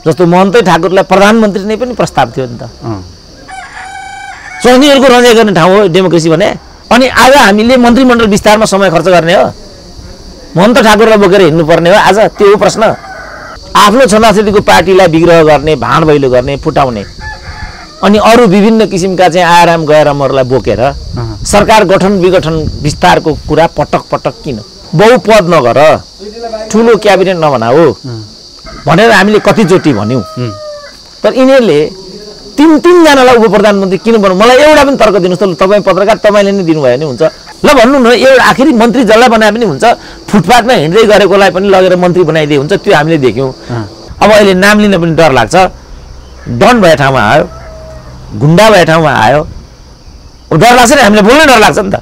जस्तो महन्तै ठाकुरलाई प्रधानमन्त्री नै पनि प्रस्ताव थियो नि त। स्वास्नीहरूको रजाइ गर्ने ठाउँ हो डेमोक्रेसी भने। अनि आज हामीले मन्त्रीमण्डल विस्तारमा समय खर्च गर्ने हो, महन्त ठाकुरलाई बोकेर हिँड्नुपर्ने हो आज? त्यो हो प्रश्न। आफ्नो छँदाछँदीको पार्टीलाई विग्रह गर्ने, भाँड भैलो गर्ने, फुटाउने, अनि अरू विभिन्न किसिमका चाहिँ आराम गैरामहरूलाई बोकेर सरकार गठन विघटन विस्तारको कुरा पटक पटक किन? बहुपद नगर, ठुलो क्याबिनेट नबनाऊ भनेर हामीले कतिचोटि भन्यौँ। तर यिनीहरूले तीनजनालाई उप प्रधानमन्त्री किन बनाउनु? मलाई एउटा पनि तर्क दिनुहोस् त। तपाईँ पत्रकार, तपाईँले नै दिनुभयो भने हुन्छ। ल भन्नु न, एउटा आखिरी मन्त्री जसलाई बनाए पनि हुन्छ, फुटपाथमा हिँड्दै गरेकोलाई पनि लगेर मन्त्री बनाइदिए हुन्छ। त्यो हामीले देख्यौँ। अब अहिले नाम लिन पनि डर लाग्छ। डन भए ठाउँमा आयो, गुन्डा भए ठाउँमा आयो, डर लाग्छ नि, हामीलाई बोल्नै डर लाग्छ नि त।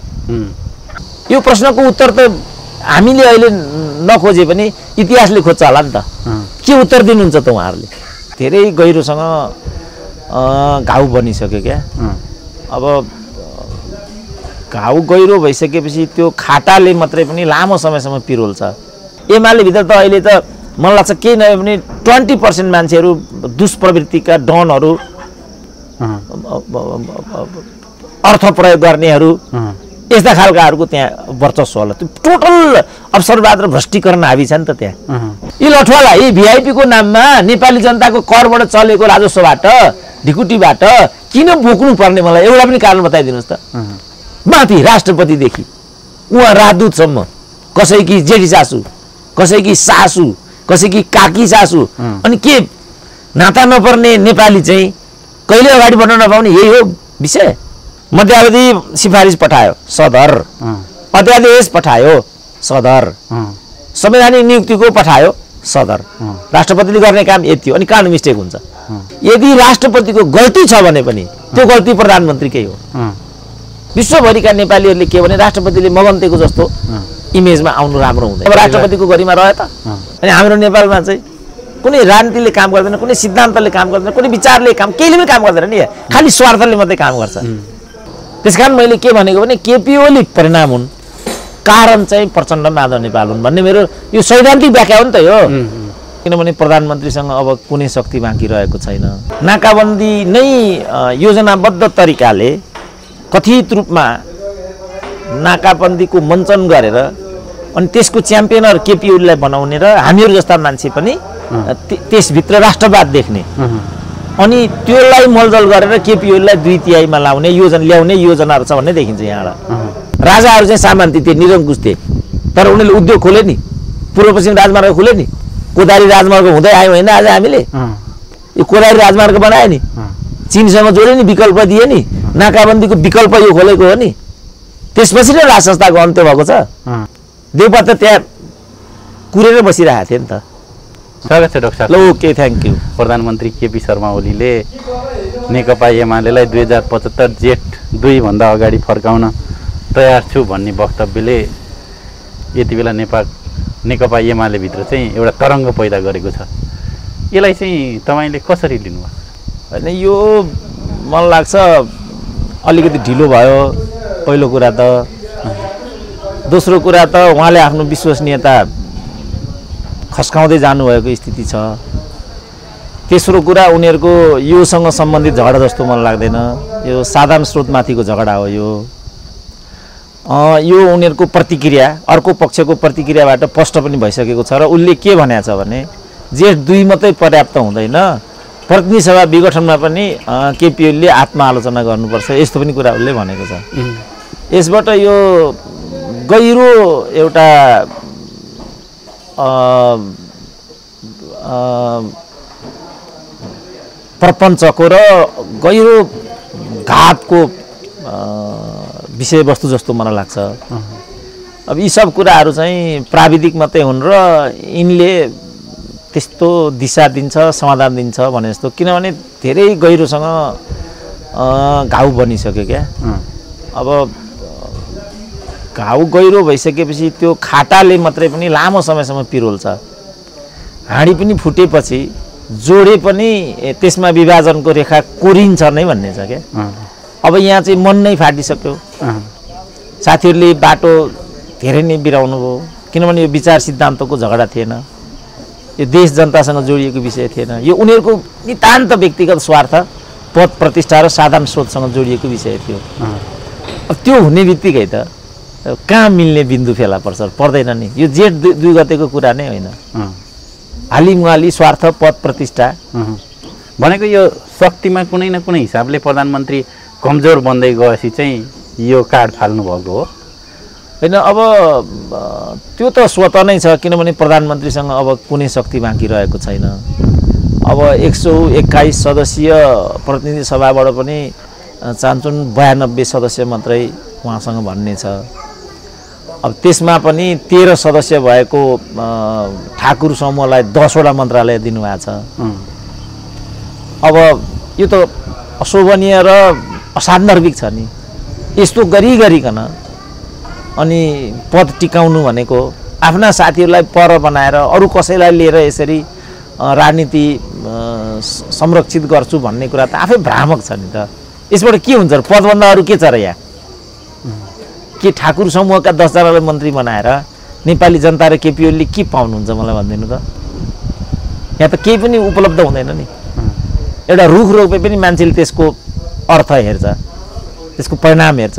यो प्रश्नको उत्तर त हामीले अहिले नखोजे पनि इतिहासले खोज्छ होला नि त। के उत्तर दिनुहुन्छ त उहाँहरूले? धेरै गहिरोसँग घाउ बनिसक्यो क्या। अब घाउ गहिरो भइसकेपछि त्यो खाटाले मात्रै पनि लामो समयसम्म पिरोल्छ। एमाले भित्र त अहिले त मलाई लाग्छ केही नभए पनि 20% मान्छेहरू दुष्प्रवृत्तिका डनहरू, अर्थ प्रयोग गर्नेहरू, यस्ता खालकाहरूको त्यहाँ वर्चस्व होला। त्यो टोटल अवसरवाद र भ्रष्टीकरण हावी छ नि त त्यहाँ। यी लठुवाला यी भिआइपीको नाममा नेपाली जनताको करबाट चलेको राजस्वबाट, ढिकुटीबाट किन बोक्नु पर्ने? मलाई एउटा पनि कारण बताइदिनुहोस् त। माथि राष्ट्रपतिदेखि उहाँ राजदूतसम्म, कसैकी जेठी सासू, कसैकी सासू, कसैकी काकी सासू, अनि के नाता नपर्ने नेपाली चाहिँ कहिले अगाडि बढ्न नपाउने, यही हो विषय। मध्यावधि सिफारिस पठायो सदर, अध्यादेश पठायो सदर, संवैधानिक नियुक्तिको पठायो सदर। राष्ट्रपतिले गर्ने काम यति हो। अनि कानुन मिस्टेक हुन्छ। यदि राष्ट्रपतिको गल्ती छ भने पनि त्यो गल्ती प्रधानमन्त्रीकै हो। विश्वभरिका नेपालीहरूले के भने राष्ट्रपतिले मगन्तेको जस्तो इमेजमा आउनु राम्रो हुँदैन। अब राष्ट्रपतिको गरिमा रह्यो त। अनि हाम्रो नेपालमा चाहिँ कुनै राजनीतिले काम गर्दैन, कुनै सिद्धान्तले काम गर्दैन, कुनै विचारले काम, केहीले पनि काम गर्दैन नि, खालि स्वार्थले मात्रै काम गर्छ। त्यसकारण मैले के भनेको भने केपी ओली परिणाम हुन्, कारण चाहिँ प्रचण्ड माधव नेपाल हुन् भन्ने मेरो यो सैद्धान्तिक व्याख्या हो नि त यो। किनभने प्रधानमन्त्रीसँग अब कुनै शक्ति बाँकी रहेको छैन। नाकाबन्दी नै योजनाबद्ध तरिकाले कथित रूपमा नाकाबन्दीको मञ्चन गरेर अनि त्यसको च्याम्पियनर केपी ओलीलाई बनाउने र हामीहरू जस्ता मान्छे पनि त्यसभित्र राष्ट्रवाद देख्ने, अनि त्यसलाई मलजल गरेर केपी ओलीलाई 2/3 लाउने ल्याउने योजनाहरू छ भन्ने देखिन्छ यहाँबाट। राजाहरू चाहिँ सामान्य थिए, निरङ्कुश थिए, तर उनीहरूले उद्योग खोले नि, पूर्व पश्चिम राजमार्ग खोले नि, कोदारी राजमार्ग हुँदै आयो होइन आज हामीले? यो कोदारी राजमार्ग बनायो नि, चीनसँग जोडे नि, विकल्प दिए नि, नाकाबन्दीको विकल्प यो खोलेको हो नि। त्यसपछि नै राज संस्थाको अन्त्य भएको छ। देउपा त त्यहाँ कुरेर बसिरहेको थियो नि त। स्वागत छ डाक्टर साहब। ल ओके, थ्याङ्क यू। प्रधानमन्त्री केपी शर्मा ओलीले नेकपा एमालेलाई 2075 जेठ 2 भन्दा अगाडि फर्काउन तयार छु भन्ने वक्तव्यले यति बेला नेकपा एमाले भित्र चाहिँ एउटा तरङ्ग पैदा गरेको छ। यसलाई चाहिँ तपाईँले कसरी लिनुभयो? होइन, यो मलाई लाग्छ अलिकति ढिलो भयो पहिलो कुरा त। दोस्रो कुरा त उहाँले आफ्नो विश्वसनीयता खस्काउँदै जानुभएको स्थिति छ। तेस्रो कुरा उनीहरूको योसँग सम्बन्धित झगडा जस्तो मलाई लाग्दैन। यो साधारण स्रोतमाथिको झगडा हो यो उनीहरूको प्रतिक्रिया, अर्को पक्षको प्रतिक्रियाबाट स्पष्ट पनि भइसकेको छ। र उसले के भनेको छ भने जेठ 2 मात्रै पर्याप्त हुँदैन, प्रतिनिधि सभा विघटनमा पनि केपी ओलीले आत्मआलोचना गर्नुपर्छ, यस्तो पनि कुरा उसले भनेको छ। यसबाट यो गहिरो एउटा प्रपञ्चको र गहिरो घातको विषयवस्तु जस्तो मलाई लाग्छ। अब यी सब कुराहरू चाहिँ प्राविधिक मात्रै हुन् र यिनले त्यस्तो दिशा दिन्छ, समाधान दिन्छ भने जस्तो, किनभने धेरै गहिरोसँग घाउ बनिसक्यो क्या। अब घाउ गहिरो भइसकेपछि त्यो खाटाले मात्रै पनि लामो समयसम्म पिरोल्छ। हाँडी पनि फुटेपछि जोडे पनि त्यसमा विभाजनको रेखा कोरिन्छ नै भन्ने छ क्या। अब यहाँ चाहिँ मन नै फाटिसक्यो। साथीहरूले बाटो धेरै नै बिराउनु भयो, किनभने यो विचार सिद्धान्तको झगडा थिएन। यो देश जनतासँग जोडिएको विषय थिएन, यो उनीहरूको नितान्त व्यक्तिगत स्वार्थ, पद प्रतिष्ठा र साधारण स्रोतसँग जोडिएको विषय थियो। अब त्यो हुने बित्तिकै त कहाँ मिल्ने बिन्दु फेला पर्छ, पर्दैन नि। यो जेठ 2 गतेको कुरा नै होइन। हालिमुहाली स्वार्थ, पद प्रतिष्ठा भनेको यो शक्तिमा कुनै न कुनै हिसाबले प्रधानमन्त्री कमजोर बन्दै गएपछि चाहिँ यो कार्ड फाल्नु भएको हो होइन। अब त्यो त स्वतः नै छ, किनभने प्रधानमन्त्रीसँग अब कुनै शक्ति बाँकी रहेको छैन। अब 121 सदस्यीय प्रतिनिधि सभाबाट पनि चाहन्छन् 92 सदस्य मात्रै उहाँसँग भन्ने छ। अब त्यसमा पनि 13 सदस्य भएको ठाकुर समूहलाई 10 वटा मन्त्रालय दिनुभएको छ। अब यो त अशोभनीय र असान्दर्भिक छ नि। यस्तो गरिकन अनि पद टिकाउनु भनेको आफ्ना साथीहरूलाई पर बनाएर अरू कसैलाई लिएर यसरी राजनीति संरक्षित गर्छु भन्ने कुरा त आफै भ्रामक छ नि त। यसबाट के हुन्छ र? पदभन्दा अरू के छ र यहाँ? के ठाकुर समूहका 10 जनालाई मन्त्री बनाएर नेपाली जनता र केपी ओलीले के पाउनुहुन्छ मलाई भनिदिनु त। यहाँ त केही पनि उपलब्ध हुँदैन नि। एउटा रुख रोपे पनि मान्छेले त्यसको अर्थ हेर्छ, त्यसको परिणाम हेर्छ,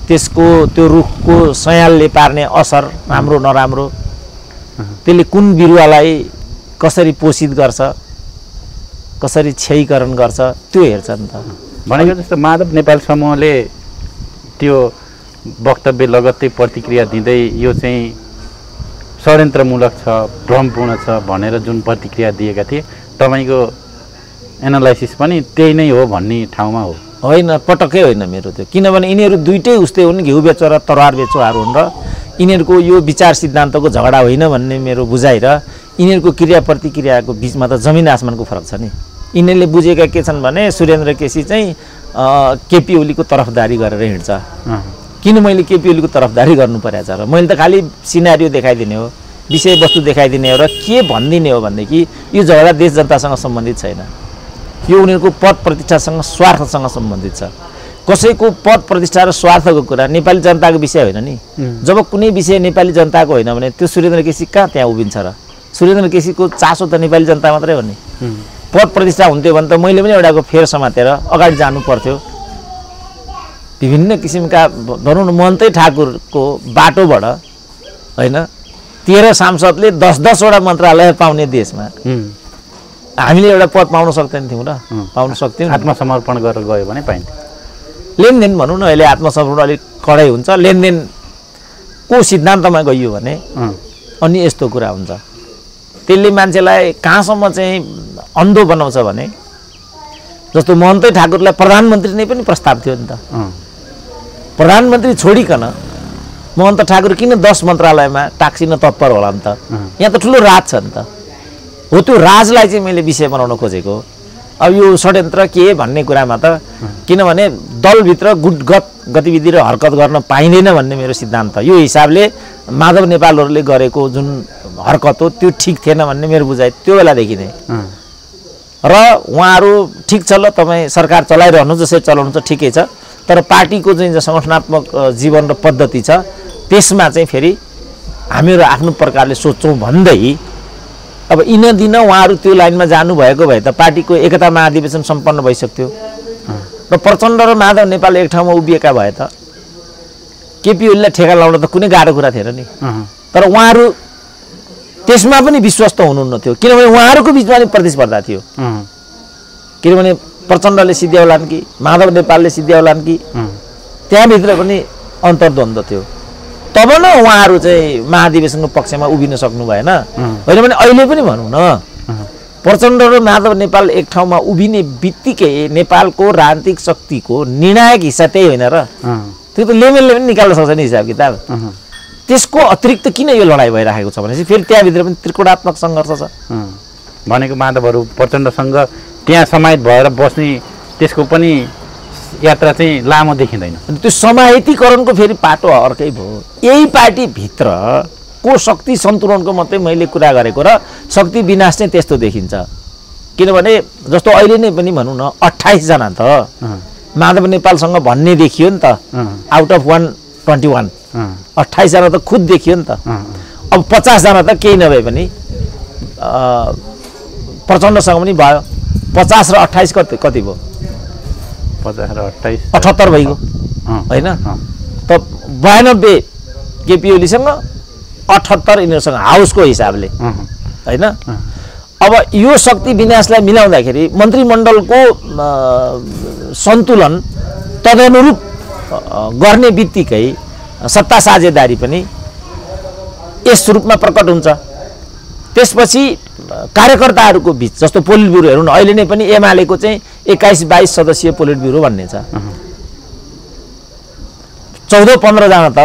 त्यसको त्यो रुखको सयालले पार्ने असर राम्रो नराम्रो, त्यसले कुन बिरुवालाई कसरी पोषित गर्छ, कसरी क्षयीकरण गर्छ, त्यो हेर्छ नि त। भनेको जस्तो माधव नेपाल समूहले त्यो वक्तव्य लगत्तै प्रतिक्रिया दिँदै यो चाहिँ षड्यन्त्रमूलक छ, भ्रमपूर्ण छ भनेर जुन प्रतिक्रिया दिएका थिए, तपाईँको एनालाइसिस पनि त्यही नै हो भन्ने ठाउँमा हो? होइन, पटक्कै होइन मेरो त्यो। किनभने यिनीहरू दुइटै उस्तै हुन्, घिउ बेचो र तरवार बेचोहरू हुन् र यिनीहरूको यो विचार सिद्धान्तको झगडा होइन भन्ने मेरो बुझाइ र यिनीहरूको क्रिया प्रतिक्रियाको बिचमा त जमिन आसमानको फरक छ नि। यिनीहरूले बुझेका के छन् भने सुरेन्द्र केसी चाहिँ केपी ओलीको तरफदारी गरेर हिँड्छ। किन मैले केपी ओलीको तरफदारी गर्नु परेछ र? मैले त खालि सिनारियो देखाइदिने हो, विषयवस्तु देखाइदिने हो र के भनिदिने हो भनेदेखि यो झगडा देश जनतासँग सम्बन्धित छैन। यो उनीहरूको पद प्रतिष्ठासँग स्वार्थसँग सम्बन्धित छ। कसैको पद प्रतिष्ठा र स्वार्थको कुरा नेपाली जनताको विषय होइन नि। जब कुनै विषय नेपाली जनताको होइन भने त्यो सुरेन्द्र केसी कहाँ त्यहाँ उभिन्छ र? सुरेन्द्र केसीको चासो त नेपाली जनता मात्रै हो नि। पद प्रतिष्ठा हुन्थ्यो भने त मैले पनि एउटाको फेर समातेर अगाडि जानु पर्थ्यो। विभिन्न किसिमका भनौँ न महन्तै ठाकुरको बाटोबाट होइन 13 सांसदले 10-10 वटा मन्त्रालय पाउने देशमा हामीले एउटा पद पाउन सक्दैन थियौँ र? पाउन सक्थ्यौँ। आत्मसमर्पण गरेर गयो भने पाइन्थ्यो। लेनदेन भनौँ न, अहिले आत्मसमर्पण अलिक कडै हुन्छ। लेनदेनको सिद्धान्तमा गइयो भने अनि यस्तो कुरा हुन्छ। त्यसले मान्छेलाई कहाँसम्म चाहिँ अन्धो बनाउँछ भने जस्तो महन्तै ठाकुरलाई प्रधानमन्त्री नै पनि प्रस्ताव थियो नि त। प्रधानमन्त्री छोडिकन महन्त ठाकुर किन 10 मन्त्रालयमा टाक्सिन तत्पर होला नि त? यहाँ त ठुलो राज छ नि त। हो, त्यो राजलाई चाहिँ मैले विषय बनाउन खोजेको। अब यो षड्यन्त्र के भन्ने कुरामा त किनभने दलभित्र गुटगत गतिविधि र हरकत गर्न पाइँदैन भन्ने मेरो सिद्धान्त। यो हिसाबले माधव नेपालहरूले गरेको जुन हरकत हो त्यो ठिक थिएन भन्ने मेरो बुझाइ त्यो बेलादेखि नै। र उहाँहरू ठिक छ ल, तपाईँ सरकार चलाइरहनु, जसरी चलाउनु छ ठिकै छ, तर पार्टीको चाहिँ सङ्गठनात्मक जीवन र पद्धति छ त्यसमा चाहिँ फेरि हामीहरू आफ्नो प्रकारले सोच्छौँ भन्दै अब दिन उहाँहरू त्यो लाइनमा जानुभएको भए त पार्टीको एकता महाधिवेशन सम्पन्न भइसक्थ्यो र प्रचण्ड र माधव नेपाल एक ठाउँमा उभिएका भए त केपी ओलीलाई ठेका लाउन त कुनै गाह्रो कुरा थिएन नि। तर उहाँहरू त्यसमा पनि विश्वस्त हुनुहुन्न थियो, किनभने उहाँहरूको बिचमा नि प्रतिस्पर्धा थियो। किनभने प्रचण्डले सिद्ध्याउलान् कि माधव नेपालले सिद्ध्याउलान् कि त्यहाँभित्र पनि अन्तर्द्वन्द्व थियो। तब न उहाँहरू चाहिँ महाधिवेशनको पक्षमा उभिन सक्नु भएन। होइन भने अहिले पनि भनौँ न, प्रचण्ड र माधव नेपाल एक ठाउँमा उभिने बित्तिकै नेपालको राजनीतिक शक्तिको निर्णायक हिस्सा त्यही होइन र? त्यो त लेमेलले पनि निकाल्न सक्छ नि हिसाब किताब। त्यसको अतिरिक्त किन यो लडाइँ भइरहेको छ भनेपछि फेरि त्यहाँभित्र पनि त्रिकोणात्मक सङ्घर्ष छ। भनेको माधवहरू प्रचण्डसँग त्यहाँ समाहित भएर बस्ने त्यसको पनि यात्रा चाहिँ लामो देखिँदैन। त्यो समाहितीकरणको फेरि पाटो अर्कै भयो। यही पार्टीभित्रको शक्ति सन्तुलनको मात्रै मैले कुरा गरेको र शक्ति विनाश चाहिँ त्यस्तो देखिन्छ। किनभने जस्तो अहिले नै पनि भनौँ न 28 जना त माधव नेपालसँग भन्ने देखियो नि त। आउट अफ 121 28 जना त खुद देखियो नि त। अब 50 जना त केही नभए पनि प्रचण्डसँग पनि भयो 50 र 28 कति भयो 50 र 28 78 भइगयो हैन त 92 केपी ओलीसँग 78 यिनीहरूसँग हाउसको हिसाबले हैन अब यो शक्ति विन्यासलाई मिलाउँदाखेरि मन्त्रीमण्डलको सन्तुलन तदनुरूप गर्ने बित्तिकै सत्ता साझेदारी पनि यस रूपमा प्रकट हुन्छ। त्यसपछि कार्यकर्ताहरूको बीच जस्तो पोलिट ब्युरो हेर्नु अहिले नै पनि एमालेको चाहिँ 21-22 सदस्यीय पोलिट ब्युरो भन्ने छ 14-15 जना त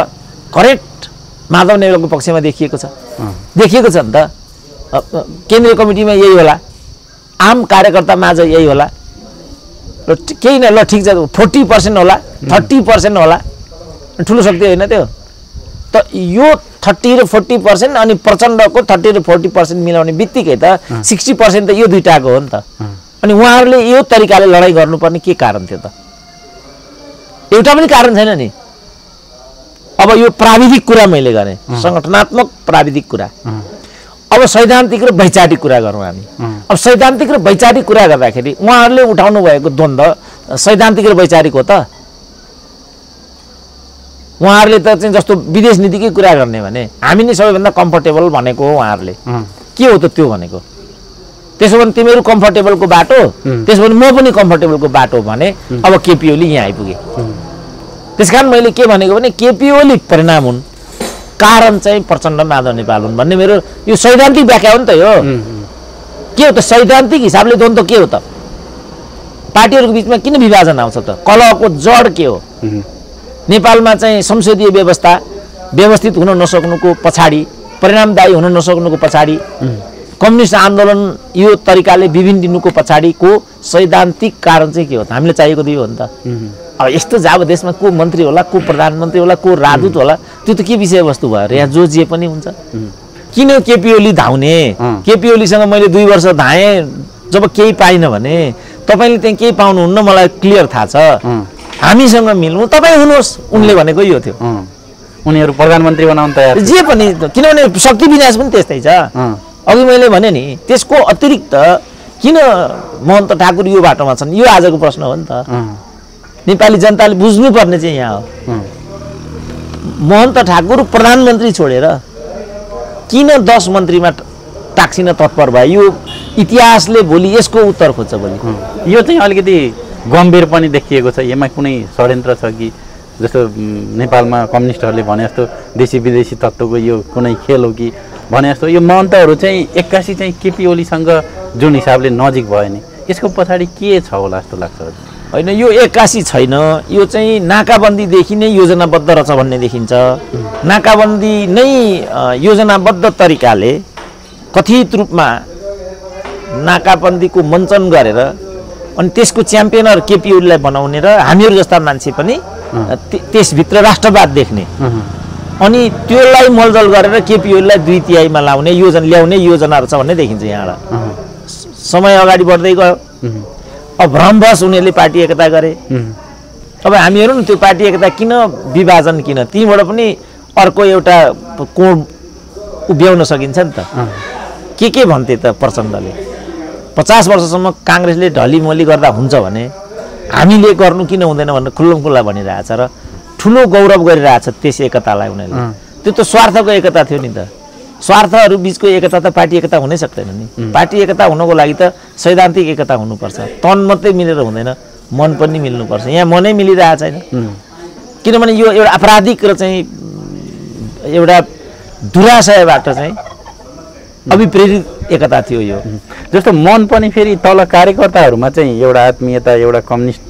करेक्ट माधव नेउपाको पक्षमा देखिएको छ नि त केन्द्रीय कमिटीमा यही होला आम कार्यकर्ता माझ यही होला र केही न ल ठिक छ 40% होला 30% होला ठुलो शक्ति होइन त्यो त यो 30 र 40% अनि प्रचण्डको 30 र 40% मिलाउने बित्तिकै त 60% त यो दुईटाको हो नि त अनि उहाँहरूले यो तरिकाले लडाई गर्नुपर्ने के कारण थियो त एउटा पनि कारण छैन नि। अब यो प्राविधिक कुरा मैले गरेँ संगठनात्मक प्राविधिक कुरा अब सैद्धान्तिक र वैचारिक कुरा गरौँ हामी अब सैद्धान्तिक र वैचारिक कुरा गर्दाखेरि उहाँहरूले उठाउनु भएको द्वन्द्व सैद्धान्तिक र वैचारिक हो त उहाँहरूले त चाहिँ जस्तो विदेश नीतिकै कुरा गर्ने भने हामी नै सबैभन्दा कम्फर्टेबल भनेको हो उहाँहरूले के हो त त्यो भनेको त्यसो भने तिमीहरू कम्फर्टेबलको बाटो त्यसो भने म पनि कम्फर्टेबलको बाटो भने अब केपी ओली यहाँ आइपुगे त्यसकारण मैले के भनेको भने केपी ओली परिणाम हुन् कारण चाहिँ प्रचण्ड माधव नेपाल हुन् भन्ने मेरो यो सैद्धान्तिक व्याख्या हो नि त यो के हो त सैद्धान्तिक हिसाबले द्वन्द्व के हो त पार्टीहरूको बिचमा किन विभाजन आउँछ त कलहको जड के हो नेपालमा चाहिँ संसदीय व्यवस्था व्यवस्थित हुन नसक्नुको पछाडि परिणामदायी हुन नसक्नुको पछाडि कम्युनिस्ट आन्दोलन यो तरिकाले बिभिन्दिनुको पछाडिको सैद्धान्तिक कारण चाहिँ के हो त हामीले चाहिएको दियो हो नि त अब यस्तो जब देशमा को मन्त्री होला को प्रधानमन्त्री होला को राजदूत होला त्यो त के विषयवस्तु भयो र यहाँ जो जे पनि हुन्छ किन केपी ओली धाउने केपी ओलीसँग मैले 2 वर्ष धाएँ जब केही पाइनँ भने तपाईँले त्यहाँ केही पाउनुहुन्न मलाई क्लियर थाहा छ हामीसँग मिल्नु तपाईँ हुनुहोस् उनले भनेको यो थियो उनीहरू प्रधानमन्त्री बनाउन तयार जे पनि किनभने शक्ति विन्यास पनि त्यस्तै छ अघि मैले भने नि त्यसको अतिरिक्त किन महन्त ठाकुर यो बाटोमा छन् यो आजको प्रश्न हो नि त नेपाली जनताले बुझ्नुपर्ने चाहिँ यहाँ हो महन्त ठाकुर प्रधानमन्त्री छोडेर किन 10 मन्त्रीमा टाक्सिन तत्पर भयो यो इतिहासले भोलि यसको उत्तर खोज्छ भोलि यो चाहिँ अलिकति गम्भीर पनि देखिएको छ यसमा कुनै षड्यन्त्र छ कि जस्तो नेपालमा कम्युनिस्टहरूले भने जस्तो देशी विदेशी तत्त्वको यो कुनै खेल हो कि भने जस्तो यो महन्तहरू चाहिँ 81 चाहिँ केपी ओलीसँग जुन हिसाबले नजिक भयो नि यसको पछाडि के छ होला जस्तो लाग्छ होइन यो 81 छैन यो चाहिँ नाकाबन्दीदेखि नै योजनाबद्ध रहेछ भन्ने देखिन्छ नाकाबन्दी नै योजनाबद्ध तरिकाले कथित रूपमा नाकाबन्दीको मञ्चन गरेर अनि त्यसको च्याम्पियनर केपी ओलीलाई बनाउने र हामीहरू जस्ता मान्छे पनि त्यसभित्र राष्ट्रवाद देख्ने अनि त्यसलाई मलजल गरेर केपी ओलीलाई 2/3 लाउने ल्याउने योजनाहरू छ भन्ने देखिन्छ यहाँबाट समय अगाडि बढ्दै गयो अब भ्रमवश उनीहरूले पार्टी एकता गरे अब हामीहरू नि त्यो पार्टी एकता किन विभाजन किन तीबाट पनि अर्को एउटा कोण उभ्याउन सकिन्छ नि त के भन्थे त प्रचण्डले 50 वर्षसम्म काङ्ग्रेसले ढलिमली गर्दा हुन्छ भने हामीले गर्नु किन हुँदैन भनेर खुल्लमखुल्ला भनिरहेछ र ठुलो गौरव गरिरहेछ त्यस एकतालाई उनीहरूले त्यो त स्वार्थको एकता थियो नि त स्वार्थहरू बीचको एकता त पार्टी एकता हुनै सक्दैन नि पार्टी एकता हुनको लागि त सैद्धान्तिक एकता हुनुपर्छ तन मात्रै मिलेर हुँदैन मन पनि मिल्नुपर्छ यहाँ मनै मिलिरहेको छैन किनभने यो एउटा आपराधिक र चाहिँ एउटा दुराशयबाट चाहिँ अभिप्रेरित एकता थियो यो जस्तो मन पनि फेरि तल कार्यकर्ताहरूमा चाहिँ एउटा आत्मीयता एउटा कम्युनिस्ट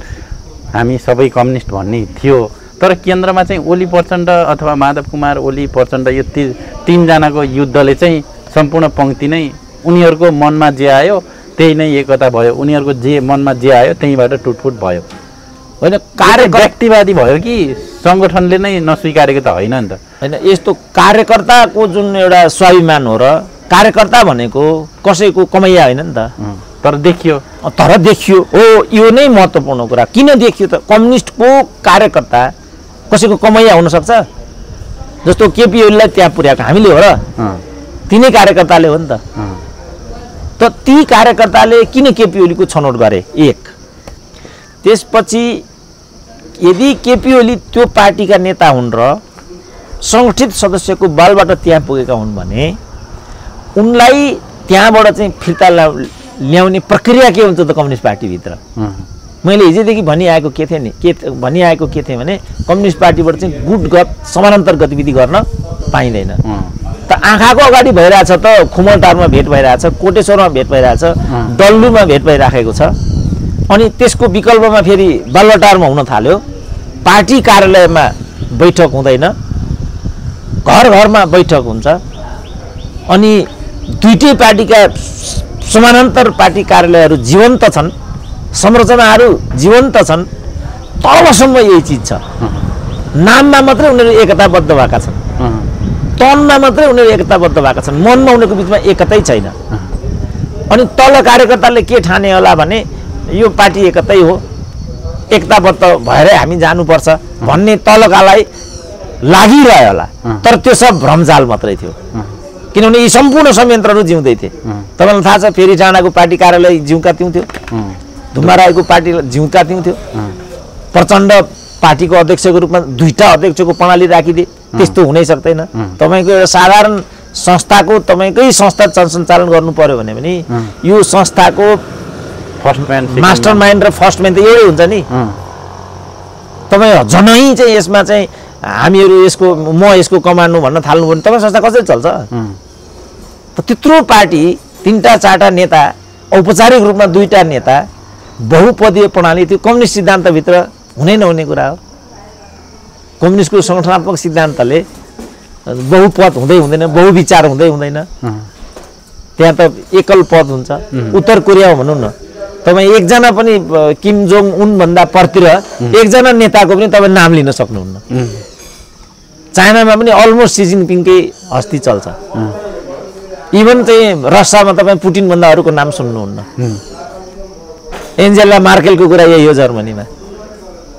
हामी सबै कम्युनिस्ट भन्ने थियो तर केन्द्रमा चाहिँ ओली प्रचण्ड अथवा माधव कुमार ओली प्रचण्ड यो 3 जनाको युद्धले चाहिँ सम्पूर्ण पंक्ति नै उनीहरूको मनमा जे आयो त्यही नै एकता भयो उनीहरूको जे मनमा जे आयो त्यहीबाट टुटफुट भयो होइन कार्यकर्ता व्यक्तिवादी भयो कि संगठनले नै नस्वीकारेको त होइन नि त हैन यस्तो कार्यकर्ताको जुन एउटा स्वाभिमान हो र कार्यकर्ता भनेको कसैको कमैया होइन नि त तर देखियो हो यो नै महत्त्वपूर्ण कुरा किन देखियो त कम्युनिस्टको कार्यकर्ता कसैको कमैया हुन सक्छ जस्तो केपी ओलीलाई त्यहाँ पुर्याएको हामीले हो र तिनै कार्यकर्ताले हो नि त त ती कार्यकर्ताले किन केपी ओलीको छनौट गरे? एक, त्यसपछि यदि केपी ओली त्यो पार्टीका नेता हुन् र सङ्गठित सदस्यको बलबाट त्यहाँ पुगेका हुन् भने उनलाई त्यहाँबाट चाहिँ फिर्ता ल्याउने प्रक्रिया के हुन्छ त कम्युनिस्ट पार्टीभित्र? मैले हिजोदेखि भनिआएको के थिएँ भने कम्युनिस्ट पार्टीबाट चाहिँ गुटगत समानान्तर गतिविधि गर्न पाइँदैन। त आँखाको अगाडि भइरहेछ त खुमलटारमा भेट भइरहेछ, कोटेश्वरमा भेट भइरहेछ, डल्लुमा भेट भइराखेको छ। अनि त्यसको विकल्पमा फेरि बालुवाटारमा हुन थाल्यो। पार्टी कार्यालयमा बैठक हुँदैन, घर घरमा बैठक हुन्छ। अनि दुईटै पार्टीका समानान्तर पार्टी कार्यालयहरू जीवन्त छन्, संरचनाहरू जीवन्त छन्, तलसम्म यही चिज छ। नाममा मात्रै उनीहरू एकताबद्ध भएका छन्, तनमा मात्रै उनीहरू एकताबद्ध भएका छन्, मनमा उनीहरूको बिचमा एकतै छैन। अनि तल कार्यकर्ताले के ठाने होला भने यो पार्टी एकतै हो, एकताबद्ध भएरै हामी जानुपर्छ भन्ने तलकालाई लागिरह्यो होला। तर त्यो सब भ्रमजाल मात्रै थियो, किनभने यी सम्पूर्ण संयन्त्रहरू जिउँदै थिए। तपाईँलाई थाहा छ फेरि डाँडाको पार्टी कार्यालय जिउका त्यौँ थियो, धुम्माराईको पार्टी जिउका त्यौँ थियो। प्रचण्ड पार्टीको अध्यक्षको रूपमा दुईटा अध्यक्षको प्रणाली राखिदिए, त्यस्तो हुनै सक्दैन। तपाईँको एउटा साधारण संस्थाको तपाईँकै संस्था सञ्चालन गर्नु पर्यो भने पनि यो संस्थाको मास्टर माइन्ड र फर्स्ट म्यान त एउटै हुन्छ नि। तपाईँ जनै चाहिँ यसमा चाहिँ हामीहरू म यसको कमान्ड हो भन्न थाल्नु भने तपाईँ संस्था कसरी चल्छ? त त्यत्रो पार्टी, तीनटा चारटा नेता, औपचारिक रूपमा दुईटा नेता, बहुपदीय प्रणाली, त्यो कम्युनिस्ट सिद्धान्तभित्र हुनै नहुने कुरा हो। कम्युनिस्टको सङ्गठनात्मक सिद्धान्तले बहुपद हुँदै हुँदैन, बहुविचार हुँदै हुँदैन। त्यहाँ त एकल पद हुन्छ। उत्तर कोरिया भनौँ न, तपाईँ एकजना पनि किम जोङ उन भन्दा परतिर एकजना नेताको पनि तपाईँ नाम लिन सक्नुहुन्न। चाइनामा पनि अलमोस्ट सी जिनपिङकै हस्ती चल्छ। इभन चाहिँ रसियामा तपाईँ पुटिन भन्दा अरूको नाम सुन्नुहुन्न। एन्जेला मार्केलको कुरा यही हो जर्मनीमा।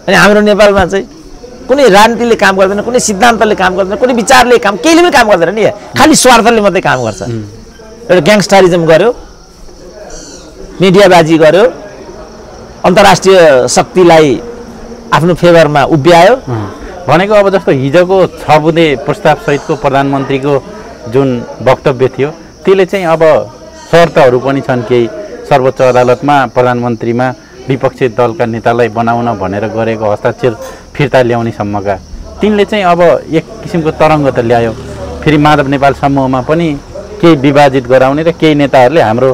अनि हाम्रो नेपालमा चाहिँ कुनै राजनीतिले काम गर्दैन, कुनै सिद्धान्तले काम गर्दैन, कुनै विचारले केहीले पनि काम गर्दैन नि, खालि स्वार्थले मात्रै काम गर्छ। एउटा ग्याङ्स्टरिजम गर्यो, मिडियाबाजी गर्यो, अन्तर्राष्ट्रिय शक्तिलाई आफ्नो फेभरमा उभ्यायो। भनेको अब जस्तो हिजोको 6 बुँदे प्रस्तावसहितको प्रधानमन्त्रीको जुन वक्तव्य थियो त्यसले चाहिँ अब शर्तहरू पनि छन् केही, सर्वोच्च अदालतमा प्रधानमन्त्रीमा विपक्षी दलका नेतालाई बनाउन भनेर गरेको हस्ताक्षर फिर्ता ल्याउने सम्मका, तिनले चाहिँ अब एक किसिमको तरङ्ग त ल्यायो। फेरि माधव नेपाल समूहमा पनि केही विभाजित गराउने र केही नेताहरूले हाम्रो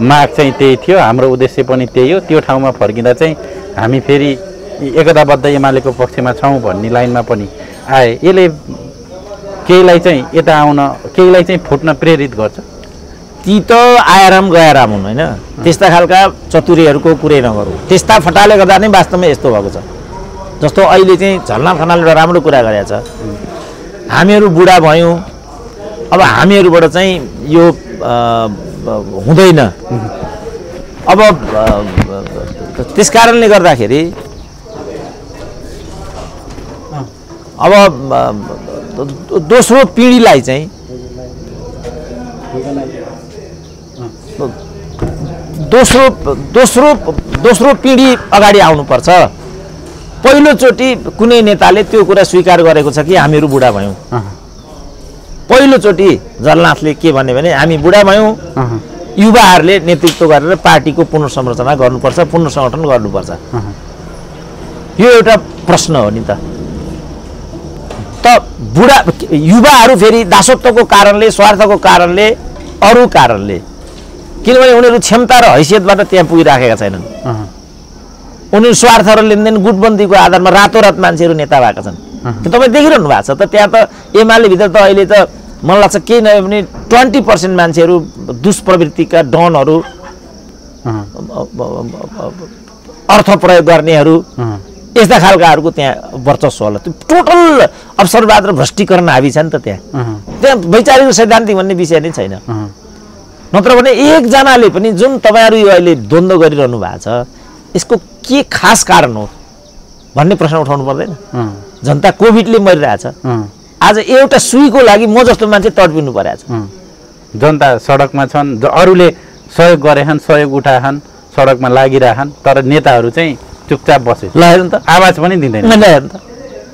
माग चाहिँ त्यही थियो, हाम्रो उद्देश्य पनि त्यही हो, त्यो ठाउँमा फर्किँदा चाहिँ हामी फेरि एकताबद्ध एमालेको पक्षमा छौँ भन्ने लाइनमा पनि आए। यसले केहीलाई चाहिँ यता आउन, केहीलाई चाहिँ फुट्न प्रेरित गर्छ। ती त आयाराम गयाराम हुन् होइन, त्यस्ता खालका चतुरीहरूको कुरै नगरौँ। त्यस्ता फटाले गर्दा नै वास्तवमा यस्तो भएको छ। जस्तो अहिले चाहिँ झलनाथ खनालले एउटा राम्रो कुरा गरेको छ, हामीहरू बुढा भयौँ, अब हामीहरूबाट चाहिँ यो हुँदैन। अब त्यस कारणले गर्दाखेरि अब दोस्रो पिँढीलाई चाहिँ दोस्रो पिँढी अगाडि आउनुपर्छ। पहिलोचोटि कुनै नेताले त्यो कुरा स्वीकार गरेको छ कि हामीहरू बुढा भयौँ। पहिलोचोटि जलनाथले के भन्यो भने हामी बुढा भयौँ, युवाहरूले नेतृत्व गरेर पार्टीको पुनर्संरचना गर्नुपर्छ, पुनर्सङ्गठन गर्नुपर्छ। यो एउटा प्रश्न हो नि त। बुढा युवाहरू फेरि दासत्वको कारणले, स्वार्थको कारणले, अरू कारणले, किनभने उनीहरू क्षमता र हैसियतबाट त्यहाँ पुगिराखेका छैनन्। उनीहरू स्वार्थ र लेनदेन गुटबन्दीको आधारमा रातोरात मान्छेहरू नेता भएका छन्। तपाईँ देखिरहनु भएको छ त। त्यहाँ त एमाले भित्र त अहिले त मलाई लाग्छ केही नभए पनि 20% मान्छेहरू दुष्प्रवृत्तिका डनहरू, अर्थ प्रयोग गर्नेहरू, यस्ता खालकाहरूको त्यहाँ वर्चस्व होला। त्यो टोटल अवसरवाद र भ्रष्टीकरण हाबी छ नि त त्यहाँ वैचारिक सैद्धान्तिक भन्ने विषय नै छैन। नत्र भने एकजनाले पनि जुन तपाईँहरू यो अहिले द्वन्द्व गरिरहनु भएको छ यसको के खास कारण हो भन्ने प्रश्न उठाउनु पर्दैन? जनता कोभिडले मरिरहेछ, आज एउटा सुईको लागि म जस्तो मान्छे तडपिनु परेको छ। जनता सडकमा छन्, अरूले सहयोग गरेछन्, सहयोग उठाएछन्, सडकमा लागिरहेछन्, तर नेताहरू चाहिँ चुपचाप बसे। ल हेर्नु त, आवाज पनि दिँदैन। हेर्नु त,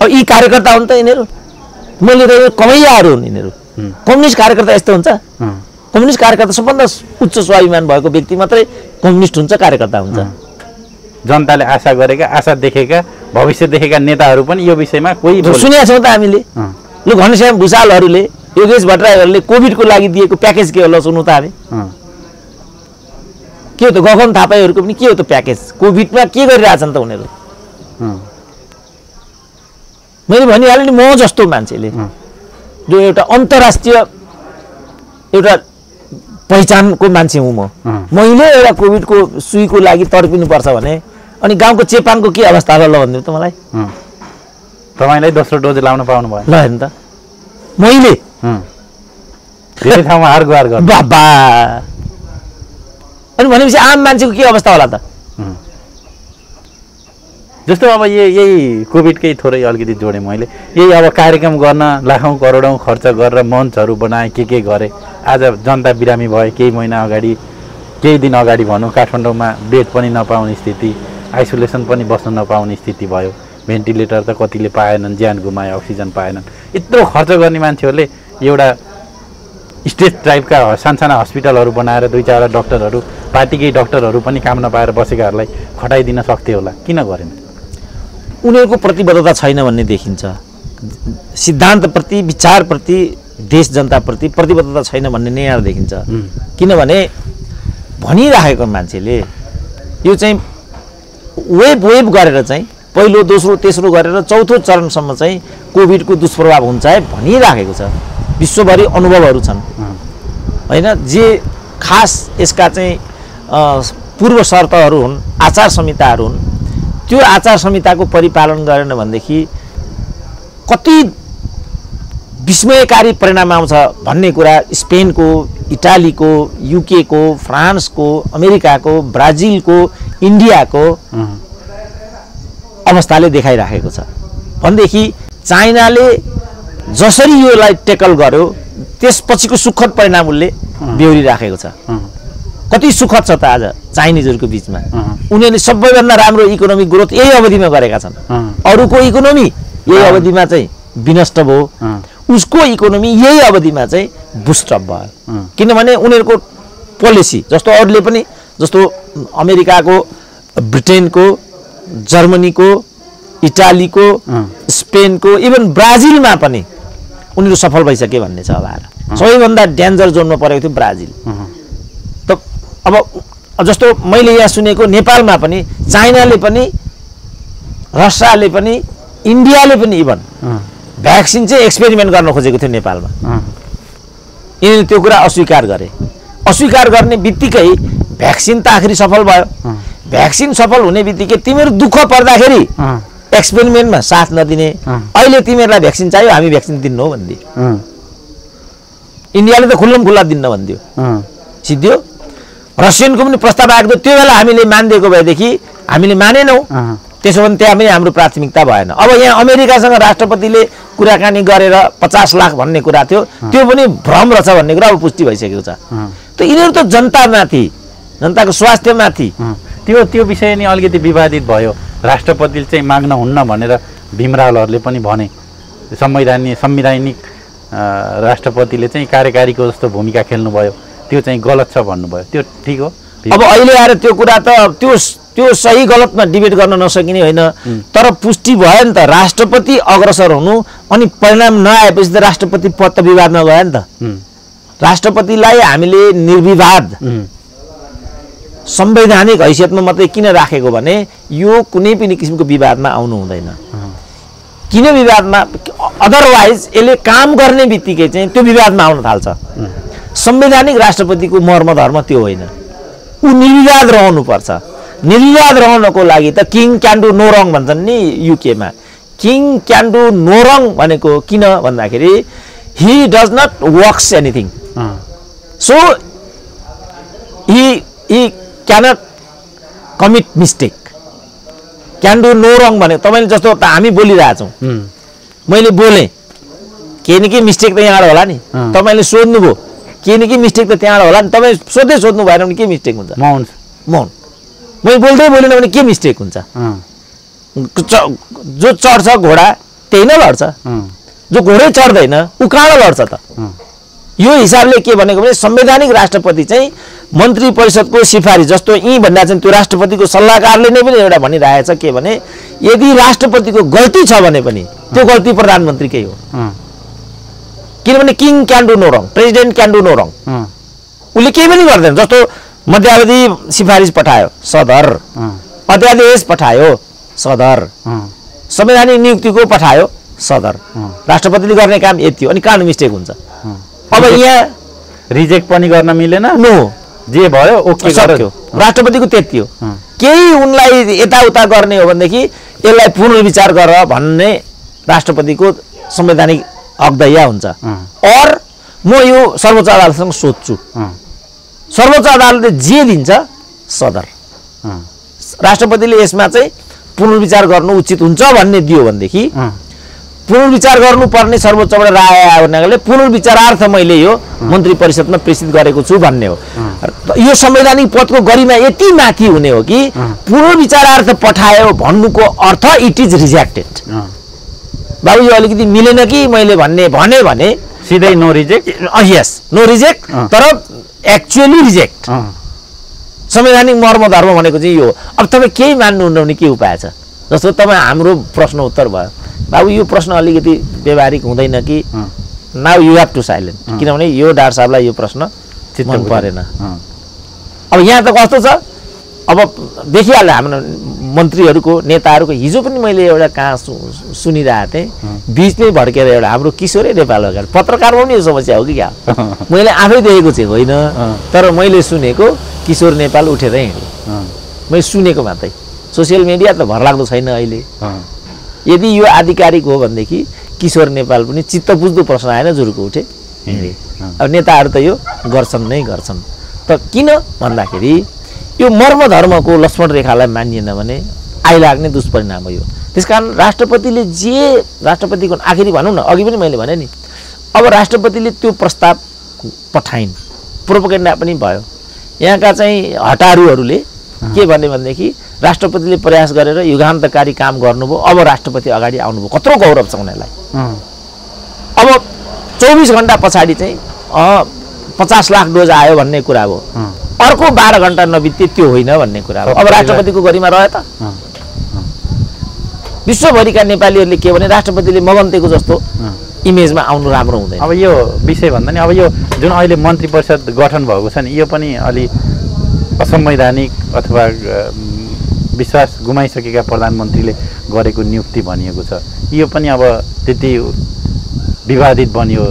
अब यी कार्यकर्ता हुन् त यिनीहरू, मैले त कमैयाहरू हुन् यिनीहरू। कम्युनिस्ट कार्यकर्ता यस्तो हुन्छ? कम्युनिस्ट कार्यकर्ता सबभन्दा उच्च स्वाभिमान भएको व्यक्ति मात्रै कम्युनिस्ट हुन्छ, कार्यकर्ता हुन्छ। जनताले आशा गरेका, आशा देखेका, भविष्य देखेका नेताहरू पनि यो विषयमा कोही सुनेका छौँ त हामीले। ल घनश्याम भुषालहरूले, योगेश भट्टराईहरूले कोभिडको लागि दिएको प्याकेज के होला सुन्नु त हामी। के हो त गगन थापाईहरूको पनि के हो त प्याकेज? कोभिडमा के गरिरहेछन् त उनीहरू? मैले भनिहालेँ नि, म जस्तो मान्छेले जो एउटा अन्तर्राष्ट्रिय एउटा पहिचानको मान्छे हुँ म, मैले एउटा कोभिडको सुईको लागि तडपिनुपर्छ भने अनि गाउँको चेपाङको के अवस्था होला ल भनिदिनु त मलाई। तपाईँलाई दोस्रो डोज लाउन पाउनु भयो? ल हेर्नु त, मैले धेरै ठाउँमा हार गुहार गर्नु बाबा। अनि भनेपछि आम मान्छेको के अवस्था होला त? जस्तो अब यही कोभिडकै थोरै अलिकति जोडेँ मैले। यही अब कार्यक्रम गर्न लाखौँ करोडौँ खर्च गरेर मञ्चहरू बनाएँ, के गरेँ। आज जनता बिरामी भए, केही महिना अगाडि, केही दिन अगाडि भनौँ, काठमाडौँमा बेड पनि नपाउने स्थिति, आइसोलेसन पनि बस्न नपाउने स्थिति भयो। भेन्टिलेटर त कतिले पाएनन्, ज्यान गुमाए, अक्सिजन पाएनन्। यत्रो खर्च गर्ने मान्छेहरूले एउटा स्टेट टाइपका सानसाना हस्पिटलहरू बनाएर 2-4 डक्टरहरू, पार्टीकै डक्टरहरू पनि काम नपाएर बसेकाहरूलाई खटाइदिन सक्थ्यो होला, किन गरेन? उनीहरूको प्रतिबद्धता छैन भन्ने देखिन्छ। सिद्धान्तप्रति, विचारप्रति, देश जनताप्रति प्रतिबद्धता छैन भन्ने नै यहाँ देखिन्छ। किनभने भनिराखेको मान्छेले यो चाहिँ वेब गरेर चाहिँ पहिलो, दोस्रो, तेस्रो गरेर चौथो चरणसम्म चाहिँ कोभिडको दुष्प्रभाव हुन्छ है भनिराखेको छ। विश्वभरि अनुभवहरू छन् होइन। जे खास यसका चाहिँ पूर्व शर्तहरू हुन्, आचार संहिताहरू हुन्, त्यो आचार संहिताको परिपालन गरेन भनेदेखि कति विस्मयकारी परिणाम आउँछ भन्ने कुरा स्पेनको, इटालीको, युकेको, फ्रान्सको, अमेरिकाको, ब्राजिलको, इन्डियाको अवस्थाले देखाइराखेको छ। भनेदेखि चाइनाले जसरी योलाई टेकल गर्यो त्यसपछिको सुखद परिणाम उसले बेहोरिराखेको छ। कति सुखद छ त आज चाइनिजहरूको बिचमा। उनीहरूले सबैभन्दा राम्रो इकोनोमिक ग्रोथ यही अवधिमा गरेका छन्। अरूको इकोनोमी यही अवधिमा चाहिँ विनष्ट भयो, उसको इकोनोमी यही अवधिमा चाहिँ बुस्टअप भयो। किनभने उनीहरूको पोलिसी जस्तो अरूले पनि, जस्तो अमेरिकाको, ब्रिटेनको, जर्मनीको, इटालीको, स्पेनको, इभन ब्राजिलमा पनि उनीहरू सफल भइसके भन्ने छ। अब सबैभन्दा डेन्जर जोनमा परेको थियो ब्राजिल। त अब जस्तो मैले यहाँ सुनेको नेपालमा पनि चाइनाले पनि, रसियाले पनि, इन्डियाले पनि इभन भ्याक्सिन चाहिँ एक्सपेरिमेन्ट गर्न खोजेको थियो नेपालमा। यिनीहरूले त्यो कुरा अस्वीकार गरे। अस्वीकार गर्ने बित्तिकै भ्याक्सिन त आखिरी सफल भयो। भ्याक्सिन सफल हुने बित्तिकै तिमीहरू दुःख पर्दाखेरि एक्सपेरिमेन्टमा साथ नदिने, अहिले तिमीहरूलाई भ्याक्सिन चाहियो, हामी भ्याक्सिन दिन्नौ भनिदियो। इन्डियाले त खुल्लम खुल्ला दिन्न भनिदियो, सिद्धियो। रसियनको पनि प्रस्ताव आएको थियो, त्यो बेला हामीले मानिदिएको भएदेखि हामीले मानेनौँ, त्यसो भने त्यहाँ पनि हाम्रो प्राथमिकता भएन। अब यहाँ अमेरिकासँग राष्ट्रपतिले कुराकानी गरेर 50 लाख भन्ने कुरा थियो, त्यो पनि भ्रम रहेछ भन्ने कुरा अब पुष्टि भइसकेको छ। त यिनीहरू त जनतामाथि, जनताको स्वास्थ्यमाथि त्यो विषय नै अलिकति विवादित भयो। राष्ट्रपतिले चाहिँ माग्न हुन्न भनेर भीमरावहरूले पनि भने। संवैधानिक राष्ट्रपतिले चाहिँ कार्यकारीको जस्तो भूमिका खेल्नुभयो, त्यो चाहिँ गलत छ भन्नुभयो। त्यो ठिक हो? अब अहिले आएर त्यो कुरा त त्यो सही गलतमा डिबेट गर्न नसकिने होइन, तर पुष्टि भयो नि त। राष्ट्रपति अग्रसर हुनु अनि परिणाम नआएपछि त राष्ट्रपति पद त विवादमा गयो नि त। राष्ट्रपतिलाई हामीले निर्विवाद संवैधानिक हैसियतमा मात्रै किन राखेको भने यो कुनै पनि किसिमको विवादमा आउनु हुँदैन। किन विवादमा? अदरवाइज यसले काम गर्ने बित्तिकै चाहिँ त्यो विवादमा आउन थाल्छ। संवैधानिक राष्ट्रपतिको मर्म धर्म त्यो होइन, ऊ निर्विवाद रहनुपर्छ। निर्विवाद रहनको लागि त king can do no wrong भन्छन् नि युकेमा। King can do no wrong भनेको किन भन्दाखेरि he does not works anything, so he cannot commit mistake. Can do no wrong भने तपाईँले जस्तो त हामी बोलिरहेछौँ, मैले बोलेँ केही न केही मिस्टेक त यहाँबाट होला नि। तपाईँले सोध्नुभयो केही न केही मिस्टेक त त्यहाँबाट होला नि। तपाईँ सोध्दै सोध्नु भएन भने के मिस्टेक हुन्छ? मौन मैले बोल्दै बोलेन भने के मिस्टेक हुन्छ? जो चढ्छ घोडा त्यही नै लड्छ, जो घोडै चढ्दैन ऊ कहाँ लड्छ त? यो हिसाबले के भनेको भने संवैधानिक राष्ट्रपति चाहिँ मन्त्री परिषदको सिफारिस जस्तो यी भन्दा चाहिँ त्यो राष्ट्रपतिको सल्लाहकारले नै पनि एउटा भनिरहेछ के भने यदि राष्ट्रपतिको गल्ती छ भने पनि त्यो गल्ती प्रधानमन्त्रीकै हो। किनभने king can do no wrong, president can do no wrong. उसले केही पनि गर्दैन। जस्तो मध्यावधि सिफारिस पठायो सदर, अध्यादेश पठायो सदर, संवैधानिक नियुक्तिको पठायो सदर, राष्ट्रपतिले गर्ने काम यति हो। अनि कहाँ मिस्टेक हुन्छ? अब यहाँ रिजेक्ट पनि गर्न मिलेन, नो जे भयो ओके सक्यो, राष्ट्रपतिको त्यति हो। केही उनलाई यताउता गर्ने हो भनेदेखि यसलाई पुनर्विचार गर भन्ने राष्ट्रपतिको संवैधानिक हकदैया हुन्छ। और म यो सर्वोच्च अदालतसँग सोध्छु, सर्वोच्च अदालतले जे दिन्छ सदर, राष्ट्रपतिले यसमा चाहिँ पुनर्विचार गर्नु उचित हुन्छ भन्ने दियो भनेदेखि पुनर्विचार गर्नुपर्ने सर्वोच्चबाट राय आयो भन्नाले पुनर्विचारार्थ मैले यो मन्त्री परिषदमा प्रेषित गरेको छु भन्ने हो। यो संवैधानिक पदको गरिमा यति माथि हुने हो कि पुनर्विचारार्थ पठायो भन्नुको अर्थ इट इज रिजेक्टेड। बाबु यो अलिकति मिलेन कि मैले भने सिधै नो रिजेक्ट, यस नो रिजेक्ट, तर एक्चुअली रिजेक्ट। संवैधानिक मर्म धर्म भनेको चाहिँ यो। अब तपाईँ केही मान्नुहुन्न भने के उपाय छ? जस्तो तपाईँ हाम्रो प्रश्न उत्तर भयो, बाबु यो प्रश्न अलिकति व्यवहारिक हुँदैन कि now you have to silent, किनभने यो डाक्टर साहबलाई यो प्रश्न मन परेन। अब यहाँ त कस्तो छ, अब देखिहाल्यो हाम्रो मन्त्रीहरूको नेताहरूको। हिजो पनि मैले एउटा कहाँ सुनिरहेको थिएँ, बिचमै भड्केर एउटा हाम्रो किशोरै नेपाल अगाडि पत्रकारमा पनि यो समस्या हो कि क्या? मैले आफै देखेको चाहिँ होइन, तर मैले सुनेको किशोर नेपाल उठेर हिँड्यो। मैले सुनेको मात्रै, सोसियल मिडिया त भरलाग्दो छैन अहिले। यदि यो आधिकारिक हो भनेदेखि किशोर नेपाल पनि चित्त बुझ्दो प्रश्न आएन, जुरुको उठे हिँडे। अब नेताहरू त यो गर्छन् नै गर्छन्। त किन भन्दाखेरि यो मर्म धर्मको लक्ष्मण रेखालाई मानिएन भने आइलाग्ने दुष्परिणाम हो यो। त्यसकारण राष्ट्रपतिले जे राष्ट्रपतिको आखिरी भनौँ न, अघि पनि मैले भने नि, अब राष्ट्रपतिले त्यो प्रस्ताव पठाइन्, प्रोपोगेन्डा पनि भयो। यहाँका चाहिँ हटारूहरूले के भने भनेदेखि राष्ट्रपतिले प्रयास गरेर युगान्तकारी काम गर्नुभयो, अब राष्ट्रपति अगाडि आउनुभयो, कत्रो गौरव छ उनीहरूलाई। अब 24 घण्टा पछाडि चाहिँ 50 लाख डोज आयो भन्ने कुरा हो, अर्को 12 घण्टा नबित्ते त्यो होइन भन्ने कुरा हो। अब राष्ट्रपतिको गरिमा रह्यो त? विश्वभरिका नेपालीहरूले के भने राष्ट्रपतिले मगन्तेको जस्तो इमेजमा आउनु राम्रो हुँदैन। अब यो विषय भन्दा नि अब यो जुन अहिले मन्त्री परिषद गठन भएको छ नि, यो पनि अलि असंवैधानिक अथवा विश्वास गुमाइसकेका प्रधानमन्त्रीले गरेको नियुक्ति भनिएको छ। यो पनि अब त्यति विवादित बन्यो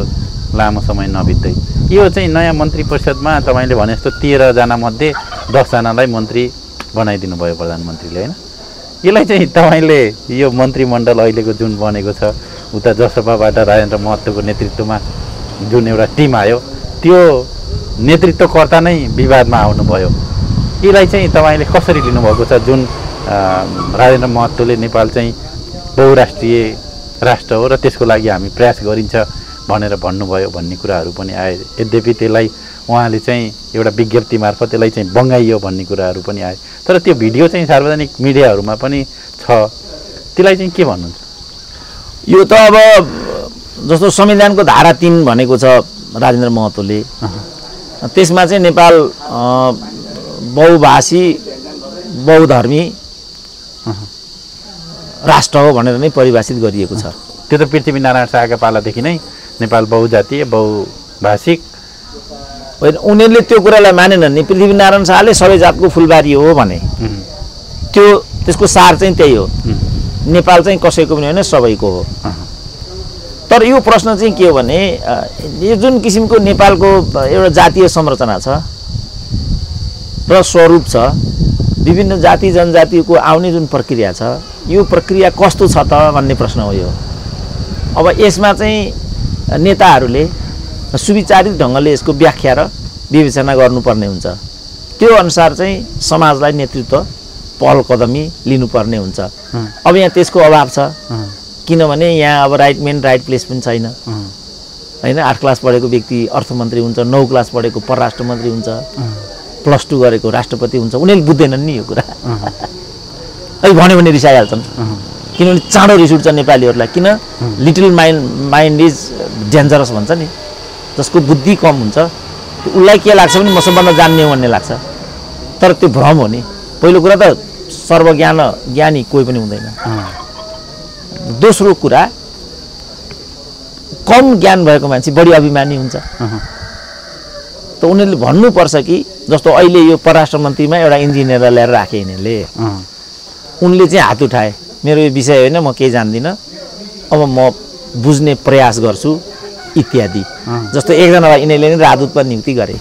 लामो समय नबित्दै। यो चाहिँ नयाँ मन्त्री परिषदमा तपाईँले भने जस्तो 13 जना मध्ये 10 जनालाई मन्त्री बनाइदिनु भयो प्रधानमन्त्रीले, होइन? यसलाई चाहिँ तपाईँले यो मन्त्रीमण्डल अहिलेको जुन बनेको छ, उता जसपाबाट राजेन्द्र महतोको नेतृत्वमा जुन एउटा टिम आयो, त्यो नेतृत्वकर्ता नै विवादमा आउनुभयो। यसलाई चाहिँ तपाईँले कसरी लिनुभएको छ? जुन राजेन्द्र महतोले नेपाल चाहिँ बहुराष्ट्रिय राष्ट्र हो र त्यसको लागि हामी प्रयास गरिन्छ भनेर भन्नुभयो भन्ने कुराहरू पनि आए। यद्यपि त्यसलाई उहाँले चाहिँ एउटा विज्ञप्ति मार्फत त्यसलाई चाहिँ बङ्गाइयो भन्ने कुराहरू पनि आए। तर त्यो भिडियो चाहिँ सार्वजनिक मिडियाहरूमा पनि छ, त्यसलाई चाहिँ के भन्नुहुन्छ? यो त अब जस्तो संविधानको धारा 3 भनेको छ राजेन्द्र महतोले, त्यसमा चाहिँ नेपाल बहुभाषी बहुधर्मी राष्ट्र हो भनेर नै परिभाषित गरिएको छ। त्यो त पृथ्वीनारायण शाहका पालादेखि नै नेपाल बहुजातीय बहुभाषिक होइन, उनीहरूले त्यो कुरालाई मानेनन् नि। पृथ्वीनारायण शाहले सबै जातको फुलबारी हो भने त्यसको सार चाहिँ त्यही हो, नेपाल चाहिँ कसैको पनि होइन सबैको हो। तर यो प्रश्न चाहिँ के हो भने यो जुन किसिमको नेपालको एउटा जातीय संरचना छ र स्वरूप छ, विभिन्न जाति जनजातिको आउने जुन प्रक्रिया छ, यो प्रक्रिया कस्तो छ त भन्ने प्रश्न हो यो। अब यसमा चाहिँ नेताहरूले सुविचारित ढङ्गले यसको व्याख्या र विवेचना गर्नुपर्ने हुन्छ। त्यो अनुसार चाहिँ समाजलाई नेतृत्व पहल कदमी लिनुपर्ने हुन्छ। अब यहाँ त्यसको अभाव छ, किनभने यहाँ अब राइट मेन राइट प्लेस पनि छैन हैन 8 क्लास पढेको व्यक्ति अर्थमन्त्री हुन्छ 9 क्लास पढेको परराष्ट्र मन्त्री हुन्छ +2 गरेको राष्ट्रपति हुन्छ उनीहरूले बुझ्दैनन् नि यो कुरा अहिले भन्यो भने रिसाइहाल्छन् किनभने चाँडो रिस उठ्छ नेपालीहरूलाई किन लिटल माइन्ड इज डेन्जरस भन्छ नि जसको बुद्धि कम हुन्छ उसलाई के लाग्छ भने म सबभन्दा जान्ने भन्ने लाग्छ तर त्यो भ्रम हो नि पहिलो कुरा त ज्ञानी कोही पनि हुँदैन दोस्रो कुरा कम ज्ञान भएको मान्छे बढी अभिमानी हुन्छ त उनीहरूले भन्नुपर्छ कि जस्तो अहिले यो परराष्ट्र मन्त्रीमा एउटा इन्जिनियरलाई ल्याएर राखे यिनीहरूले उनले चाहिँ हात उठाए मेरो यो विषय होइन म केही जान्दिनँ अब म बुझ्ने प्रयास गर्छु इत्यादि जस्तो एकजनालाई यिनीहरूले नि राजदूतमा नियुक्ति गरे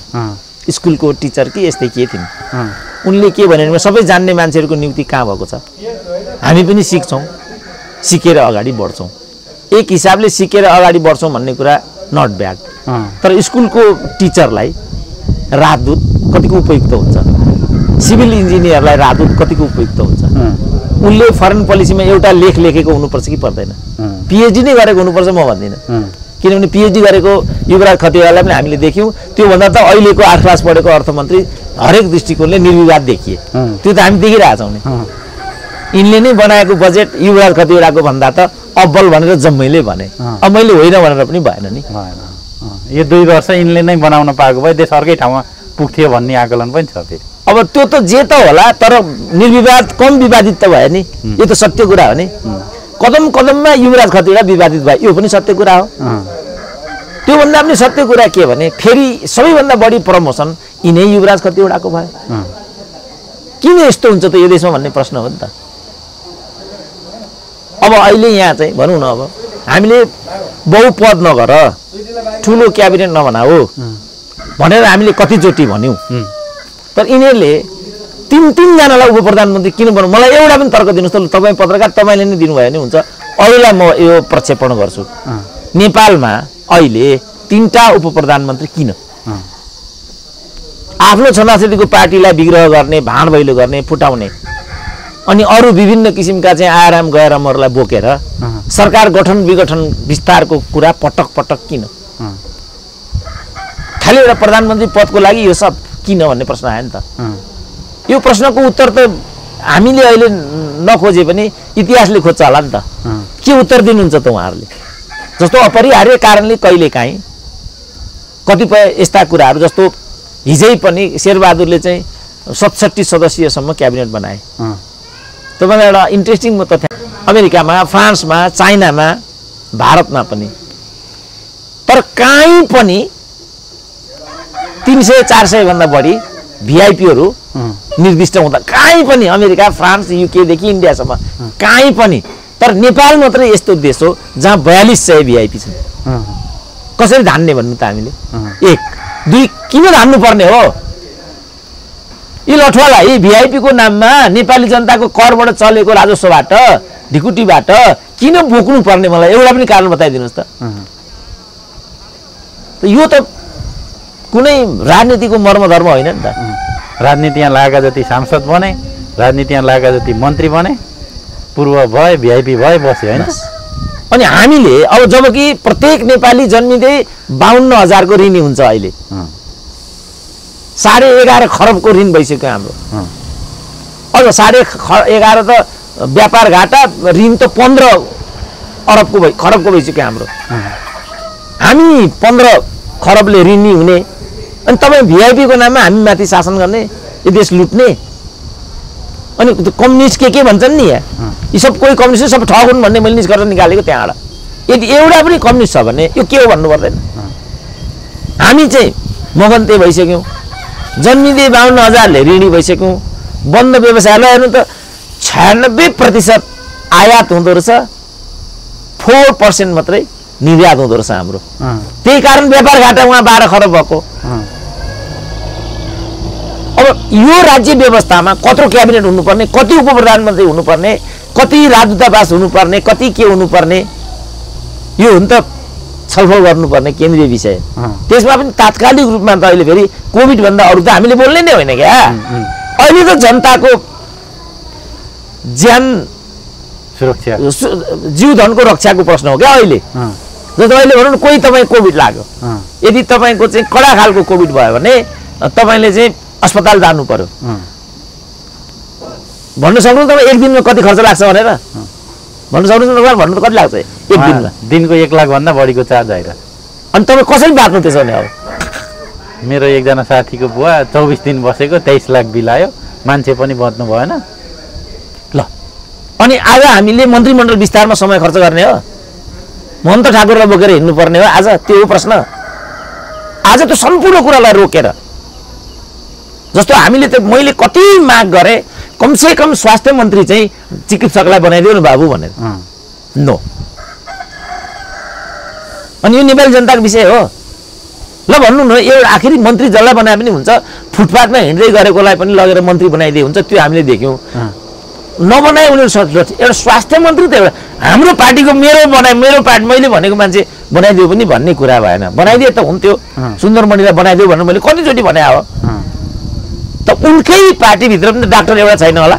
स्कुलको टिचर कि यस्तै के थिइन् उनले के भने सबै जान्ने मान्छेहरूको नियुक्ति कहाँ भएको छ हामी पनि सिक्छौँ सिकेर अगाडि बढ्छौँ एक हिसाबले सिकेर अगाडि बढ्छौँ भन्ने कुरा नट ब्याड तर स्कुलको टिचरलाई राजदूत कतिको उपयुक्त हुन्छ सिभिल इन्जिनियरलाई राजदूत कतिको उपयुक्त हुन्छ उनले फरेन पोलिसीमा एउटा लेख लेखेको हुनुपर्छ कि पर्दैन पिएचडी नै गरेको हुनुपर्छ म भन्दिनँ किनभने पिएचडी गरेको युवराज खतिवड़ालाई पनि हामीले देख्यौँ त्योभन्दा त अहिलेको 8 क्लास पढेको अर्थमन्त्री हरेक दृष्टिकोणले निर्विवाद देखिए त्यो त हामी देखिरहेछौँ नि यिनले नै बनाएको बजेट युवराज खतिवड़ाको भन्दा त अब्बल भनेर जम्मैले भने अब मैले होइन भनेर पनि भएन नि यो 2 वर्ष यिनले नै बनाउन पाएको भए देश अर्कै ठाउँमा पुग्थ्यो भन्ने आकलन पनि छ फेरि अब त्यो त जे त होला तर निर्विवाद कम विवादित त भयो नि यो त सत्य कुरा हो नि कदम कदममा युवराज खतिवड़ा विवादित भयो यो पनि सत्य कुरा हो त्योभन्दा पनि सत्य कुरा के भने फेरि सबैभन्दा बढी प्रमोसन यिनै युवराज खतिवड़ाको भयो किन यस्तो हुन्छ त यो देशमा भन्ने प्रश्न हो नि त अब अहिले यहाँ चाहिँ भनौँ न अब हामीले बहुपद नगर ठुलो क्याबिनेट नबनाऊ भनेर हामीले कतिचोटि भन्यौँ तर यिनीहरूले तीनजनालाई उप प्रधानमन्त्री किन बनाउँ मलाई एउटा पनि तर्क दिनुहोस् त तपाईँ पत्रकार तपाईँले नै दिनुभयो भने हुन्छ अरूलाई म यो प्रक्षेपण गर्छु नेपालमा अहिले 3टा उप प्रधानमन्त्री किन आफ्नो छँदाछँदीको पार्टीलाई विग्रह गर्ने भाँड भैलो गर्ने फुटाउने अनि अरू विभिन्न किसिमका चाहिँ आराम गैरामहरूलाई बोकेर सरकार गठन विघटन विस्तारको कुरा पटक पटक किन खालि एउटा प्रधानमन्त्री पदको लागि यो सब किन भन्ने प्रश्न आयो नि त यो प्रश्नको उत्तर त हामीले अहिले नखोजे पनि इतिहासले खोज्छ होला नि त के उत्तर दिनुहुन्छ त उहाँहरूले जस्तो अपरिहार्य कारणले कहिलेकाहीँ कतिपय यस्ता कुराहरू जस्तो हिजै पनि शेरबहादुरले चाहिँ 67 सदस्यसम्म क्याबिनेट बनाए तपाईँलाई एउटा इन्ट्रेस्टिङ तथ्य अमेरिकामा फ्रान्समा चाइनामा भारतमा पनि तर कहीँ पनि 300-400 भन्दा बढी भिआइपीहरू निर्दिष्ट हुँदा कहीँ पनि अमेरिका फ्रान्स युकेदेखि इन्डियासम्म कहीँ पनि तर नेपाल मात्रै यस्तो देश हो जहाँ 4200 भिआइपी छन् कसरी धान्ने भन्नु त हामीले 1 2 किन धान्नु पर्ने हो यी लठुवालाई भिआइपी को नाममा नेपाली जनताको करबाट चलेको राजस्वबाट ढिकुटीबाट किन बोक्नु पर्ने मलाई एउटा पनि कारण बताइदिनुहोस् त यो त कुनै राजनीतिको मर्मधर्म होइन नि त राजनीति यहाँ लागेका जति सांसद बने राजनीति यहाँ लागेका जति मन्त्री बने पूर्व भए भिआइपी भए बसे हैन अनि हामीले अब जबकि प्रत्येक नेपाली जन्मिँदै 52,000 को ऋणी हुन्छ अहिले 11.5 खरबको ऋण भइसक्यो हाम्रो अझ 11.5 त व्यापार घाटा ऋण त 15 खरबको भइसक्यो हाम्रो हामी 15 खरबले ऋणी हुने अनि तपाईँ भिआइपी को नाममा हामी माथि शासन गर्ने यो देश लुट्ने अनि कम्युनिस्ट के भन्छन् नि यहाँ यी सब कोही कम्युनिस्ट सब ठग हुन् भन्ने मैले निष्कर्ष निकालेको त्यहाँबाट यदि एउटा पनि कम्युनिस्ट छ भने यो के हो भन्नु पर्दैन हामी चाहिँ मगन्ते भइसक्यौँ जन्मिँदै 52,000ले ऋणी भइसक्यौँ बन्द व्यवसायलाई हेर्नु त 96% आयात हुँदो रहेछ 4% मात्रै निर्यात हुँदो रहेछ हाम्रो त्यही कारण व्यापार घाटा उहाँ 12 खरब भएको अब यो राज्य व्यवस्थामा कत्रो क्याबिनेट हुनुपर्ने कति उप प्रधानमन्त्री हुनुपर्ने कति राजदूतावास हुनुपर्ने कति के हुनुपर्ने यो हुन त छलफल गर्नुपर्ने केन्द्रीय विषय त्यसमा पनि तात्कालिक रूपमा त अहिले फेरि कोभिड भन्दा अरु त हामीले बोल्ने नै होइन क्या अहिले त जनताको ज्यान सुरक्षा जीवधनको रक्षाको प्रश्न हो क्या अहिले जस्तो अहिले भनौँ न कोही तपाईँ कोभिड लाग्यो, यदि तपाईँको चाहिँ कडा खालको कोभिड भयो भने तपाईँले चाहिँ अस्पताल जानु पर्यो, भन्नु सक्नु तपाईँ एक दिनमा कति खर्च लाग्छ भनेर भन्नु सक्नुहुन्छ? भन्नु त कति लाग्छ एक दिनमा? दिनको 1 लाखभन्दा बढीको चार्ज आइरहेको। अनि तपाईँ कसरी बाँच्नु त्यसो भने? अब मेरो एकजना साथीको बुवा 24 दिन बसेको 23 लाख बिल आयो, मान्छे पनि बच्नु भएन। ल अनि आज हामीले मन्त्रीमण्डल विस्तारमा समय खर्च गर्ने हो, महन्त ठाकुरलाई बोकेर हिँड्नुपर्ने हो आज? त्यो हो प्रश्न। आज त सम्पूर्ण कुरालाई रोकेर, जस्तो हामीले त मैले कति माग गरेँ कमसेकम स्वास्थ्य मन्त्री चाहिँ चिकित्सकलाई बनाइदियो न बाबु भनेर, नो। अनि यो नेपाली जनताको विषय हो। ल भन्नु न, एउटा आखिरी मन्त्री जसलाई बनाए पनि हुन्छ, फुटपाथमा हिँड्दै गरेकोलाई पनि लगेर मन्त्री बनाइदिए हुन्छ, त्यो हामीले देख्यौँ। नबनाए उनीहरू एउटा स्वास्थ्य मन्त्री त एउटा हाम्रो पार्टीको मेरो पार्टी मैले भनेको मान्छे बनाइदियो पनि भन्ने कुरा भएन। बनाइदिए त हुन्थ्यो, सुन्दरमणिलाई बनाइदियो भनेर मैले कतिचोटि भने हो। त उनकै पार्टीभित्र पनि डाक्टर एउटा छैन होला,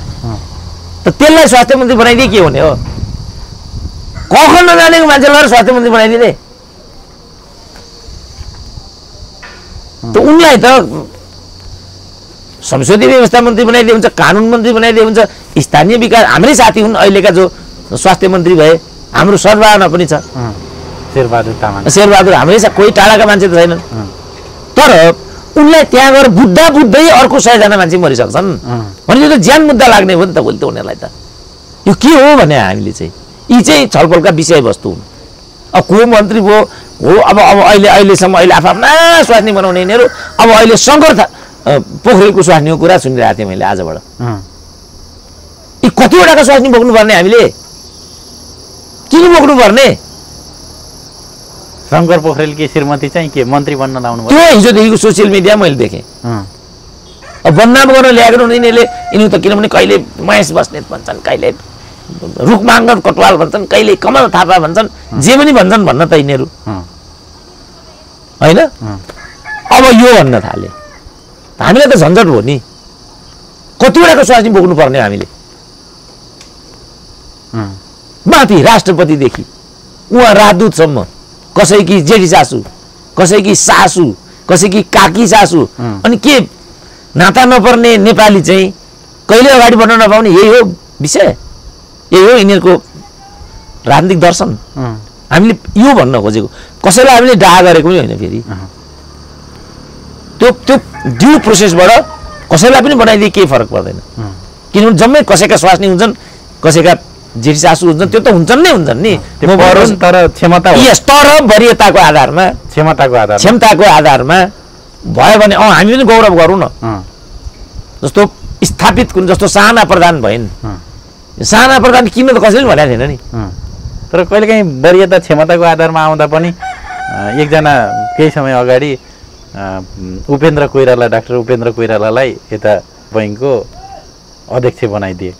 त त्यसलाई स्वास्थ्य मन्त्री बनाइदिए के हुने हो? कख नजानेको मान्छेलाई स्वास्थ्य मन्त्री बनाइदिने त उनलाई त संसदीय व्यवस्था मन्त्री बनाइदिए हुन्छ, कानुन मन्त्री बनाइदिए हुन्छ, स्थानीय विकास। हाम्रै साथी हुन् अहिलेका जो स्वास्थ्य मन्त्री भए, हाम्रो सद्भावना पनि छ, शेरबहादुर तामाङ। शेरबहादुर हाम्रै कोही टाढाका मान्छे त छैनन्, तर उनलाई त्यहाँ गएर बुझ्दै अर्को 100 जना मान्छे मरिसक्छन् भने यो त ज्यान मुद्दा लाग्ने हो नि त भोलि त उनीहरूलाई। त यो के हो भने हामीले चाहिँ यी चाहिँ छलफलका विषयवस्तु हुन्। अब को मन्त्री भयो हो, अब अहिलेसम्म आफ्ना स्वास्नी बनाउने यिनीहरू, अब अहिले शङ्कर पोखरेलको स्वास्नीको कुरा सुनिरहेको थिएँ मैले आजबाट। यी कतिवटाका स्वास्नी बोक्नुपर्ने हामीले, किन बोक्नुपर्ने? शङ्कर पोखरेलकी श्रीमती चाहिँ के मन्त्री बन्न लाउनु भयो? त्यो हिजोदेखिको सोसियल मिडिया मैले देखेँ। अब बदनाम गर्न ल्याएको यिनीहरू त, किनभने कहिले महेश बस्नेत भन्छन्, कहिले रुखमाङ्गर कटवाल भन्छन्, कहिले कमल थापा भन्छन्, जे पनि भन्छन् भन्न त यिनीहरू होइन। अब यो भन्न थाले, हामीलाई त झन्झट हो नि, कतिवटाको स्वास्नी बोक्नुपर्ने हामीले। माथि राष्ट्रपतिदेखि उहाँ राजदूतसम्म, कसैकी जेठी सासू, कसैकी सासू, कसैकी काकी सासू, अनि के नाता नपर्ने नेपाली चाहिँ कहिले अगाडि बढ्न नपाउने, यही हो विषय, यही हो यिनीहरूको राजनीतिक दर्शन। हामीले यो भन्न खोजेको, कसैलाई हामीले डाहा गरेको पनि होइन। फेरि त्यो ड्यु प्रोसेसबाट कसैलाई पनि बनाइदिए केही फरक पर्दैन, किनभने जम्मै कसैका स्वास्नी हुन्छन्, कसैका जेठी सासू हुन्छन्, त्यो त हुन्छन् नि। तर क्षमता, तर वरियताको आधारमा, क्षमताको आधारमा भयो भने हामी पनि गौरव गरौँ न। जस्तो स्थापित कुन जस्तो साना प्रधान भइन्, साना प्रधान किन त कसैले भनेको थिएन नि। तर कहिलेकाहीँ वरियता क्षमताको आधारमा आउँदा पनि एकजना केही समय अगाडि उपेन्द्र कोइराला, डाक्टर उपेन्द्र कोइरालालाई यता बैङ्कको अध्यक्ष बनाइदिए।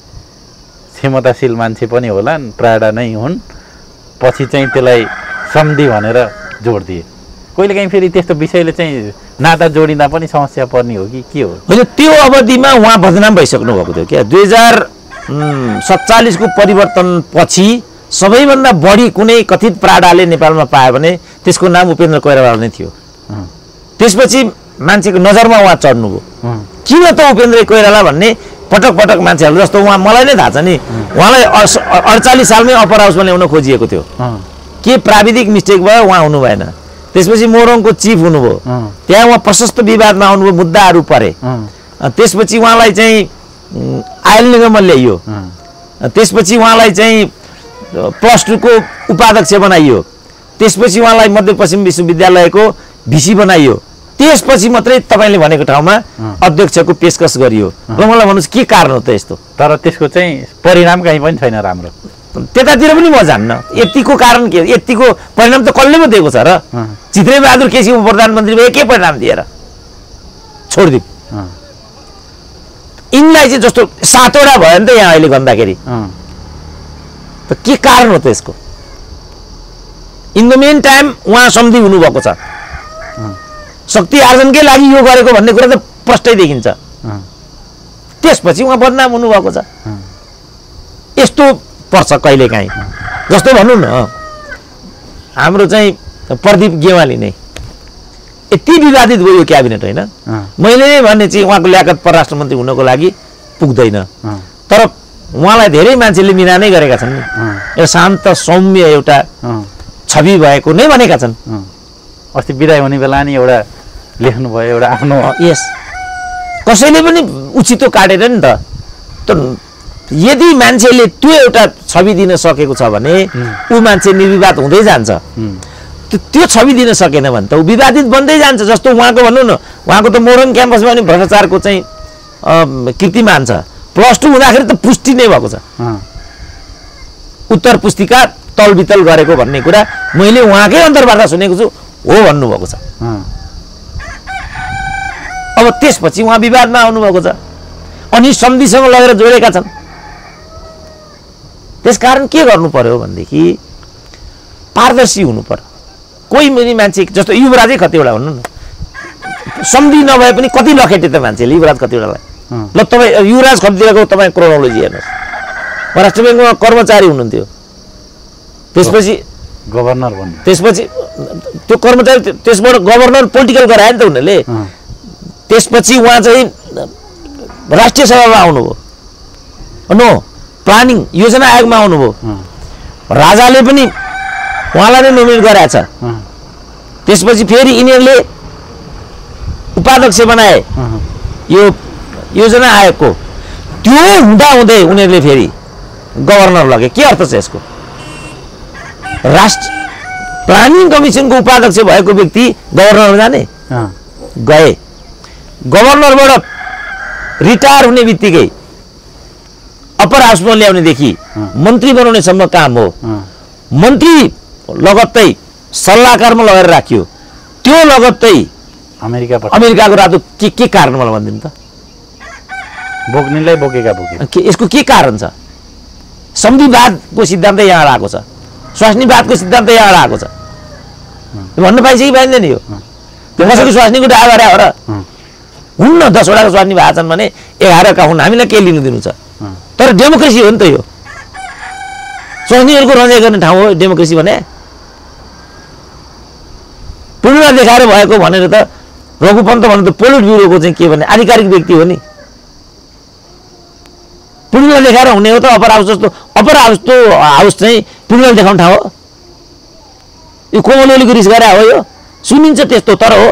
क्षमताशील मान्छे पनि होलान्, प्राडा नै हुन्, पछि चाहिँ त्यसलाई सम्धि भनेर जोड दिए। कहिलेकाहीँ फेरि त्यस्तो विषयले चाहिँ नाता जोडिँदा पनि समस्या पर्ने हो कि के हो? होइन, त्यो अवधिमा उहाँ बदनाम भइसक्नु भएको थियो क्या। 2047 को परिवर्तन पछि सबैभन्दा बढी कुनै कथित प्राडाले नेपालमा पायो भने त्यसको नाम उपेन्द्र कोइराला नै थियो। त्यसपछि मान्छेको नजरमा उहाँ चढ्नुभयो। किन त उपेन्द्र कोइराला भन्ने पटक पटक मान्छेहरू, जस्तो उहाँ मलाई नै थाहा छ नि, उहाँलाई 48 सालमै अप्पर हाउसमा ल्याउन खोजिएको थियो, के प्राविधिक मिस्टेक भयो, उहाँ हुनु भएन। त्यसपछि मोरङको चिफ हुनुभयो, त्यहाँ उहाँ प्रशस्त विवादमा आउनुभयो, मुद्दाहरू परे। त्यसपछि उहाँलाई चाहिँ आयल निगममा ल्याइयो, त्यसपछि उहाँलाई चाहिँ +2 को उपाध्यक्ष बनाइयो, त्यसपछि उहाँलाई मध्यपश्चिम विश्वविद्यालयको भिसी बनाइयो, त्यसपछि मात्रै तपाईँले भनेको ठाउँमा अध्यक्षको पेशकश गरियो। र मलाई भन्नुहोस् के कारण हो त यस्तो? तर त्यसको चाहिँ परिणाम कहीँ पनि छैन राम्रो, त्यतातिर पनि म जान्न। यतिको कारण के, यतिको परिणाम त कसले पो दिएको छ र? चित्रेबहादुर केसी प्रधानमन्त्री भए के परिणाम दिएर छोडिदियो? यिनलाई चाहिँ जस्तो 7 वटा भयो नि त यहाँ अहिले गन्दाखेरि, त के कारण हो त यसको? इन द मेन टाइम उहाँ सम्धि हुनुभएको छ, शक्ति आर्जनकै लागि यो गरेको भन्ने कुरा त प्रष्टै देखिन्छ। त्यसपछि उहाँ बदनाम हुनुभएको छ। यस्तो पर्छ कहिलेकाहीँ, जस्तो भनौँ न हाम्रो चाहिँ प्रदीप गेवाली नै यति विवादित भयो यो क्याबिनेट होइन। मैले नै भने चाहिँ उहाँको ल्याकत परराष्ट्र मन्त्री हुनको लागि पुग्दैन, तर उहाँलाई धेरै मान्छेले मिना नै गरेका छन्। एउटा शान्त सौम्य एउटा छवि भएको नै भनेका छन्। अस्ति बिदाय हुने बेला नि एउटा लेख्नुभयो एउटा आफ्नो यस कसैले पनि उचितो काटेर नि त। यदि मान्छेले त्यो एउटा छवि दिन सकेको छ भने ऊ मान्छे निर्विवाद हुँदै जान्छ। त्यो छवि दिन सकेन भने त ऊ विवादित बन्दै जान्छ। जस्तो उहाँको भनौँ न, उहाँको त मोरङ क्याम्पसमा पनि भ्रष्टाचारको चाहिँ कीर्तिमान छ। +2 हुँदाखेरि त पुष्टि नै भएको छ। उत्तर पुस्तिका तलबितल गरेको भन्ने कुरा मैले उहाँकै अन्तर्वार्ता सुनेको छु, हो भन्नुभएको छ। अब त्यसपछि उहाँ विवादमा आउनुभएको छ अनि सन्धिसँग लगेर जोडेका छन्। त्यसकारण के गर्नु पर्यो भनेदेखि पारदर्शी हुनु पर्यो। कोही पनि मान्छे जस्तो युवराजै कतिवटा भन्नु न, सन्धि नभए पनि कति लखेटे त मान्छेले युवराज कतिवटालाई। ल तपाईँ युवराज खतिवटाको तपाईँ क्रोनोलोजी हेर्नुहोस्। महाराष्ट्र ब्याङ्कमा कर्मचारी हुनुहुन्थ्यो, त्यसपछि गभर्नर बन्यो, त्यसपछि त्यो कर्मचारी त्यसबाट गभर्नर पोलिटिकल गरायो नि त उनीहरूले। त्यसपछि उहाँ चाहिँ राष्ट्रिय सभामा आउनुभयो, नो प्लानिङ योजना आयोगमा आउनुभयो। राजाले पनि उहाँलाई नै नोमिनेट गराएको छ। त्यसपछि फेरि यिनीहरूले उपाध्यक्ष बनाए यो योजना आयोगको। त्यो हुँदाहुँदै उनीहरूले फेरि गभर्नर लगे। के अर्थ छ यसको? राष्ट्र प्लानिङ कमिसनको उपाध्यक्ष भएको व्यक्ति गभर्नर जाने गए। गभर्नरबाट रिटायर हुने बित्तिकै अप्पर हाउसमा ल्याउनेदेखि मन्त्री बनाउनेसम्म काम हो। मन्त्री लगत्तै सल्लाहकारमा लगेर राखियो। त्यो लगत्तै अमेरिकाको रातो के कारण मलाई भनिदिनु त? बोक्नेलाई बोकेका बोके। यसको के कारण छ? संविवादको सिद्धान्त यहाँ आएको छ, स्वास्नीवादको सिद्धान्त यहाँ आएको छ। भन्न पाइन्छ कि पाइँदैन? यो कसैको स्वास्नीको डाहा गरे हो र? हुन्न, 10 वटाको स्वास्नी भएको छन् भने 11 का हुन्, हामीलाई के लिनु दिनु छ? तर डेमोक्रेसी हो नि त यो। स्वास्नीहरूको रजाइ गर्ने ठाउँ हो डेमोक्रेसी भने। पूर्णिमा देखाएर भएको भनेर त रघुपन्त भन्नु त पोलिट ब्युरोको चाहिँ के भने आधिकारिक व्यक्ति हो नि। पूर्णिमा देखाएर हुने हो त अप्पर हाउस जस्तो। अप्पर हाउस चाहिँ पूर्णिमा देखाउने ठाउँ हो? यो कोमल ओलीको रिस गरे हो यो? सुनिन्छ त्यस्तो, तर हो।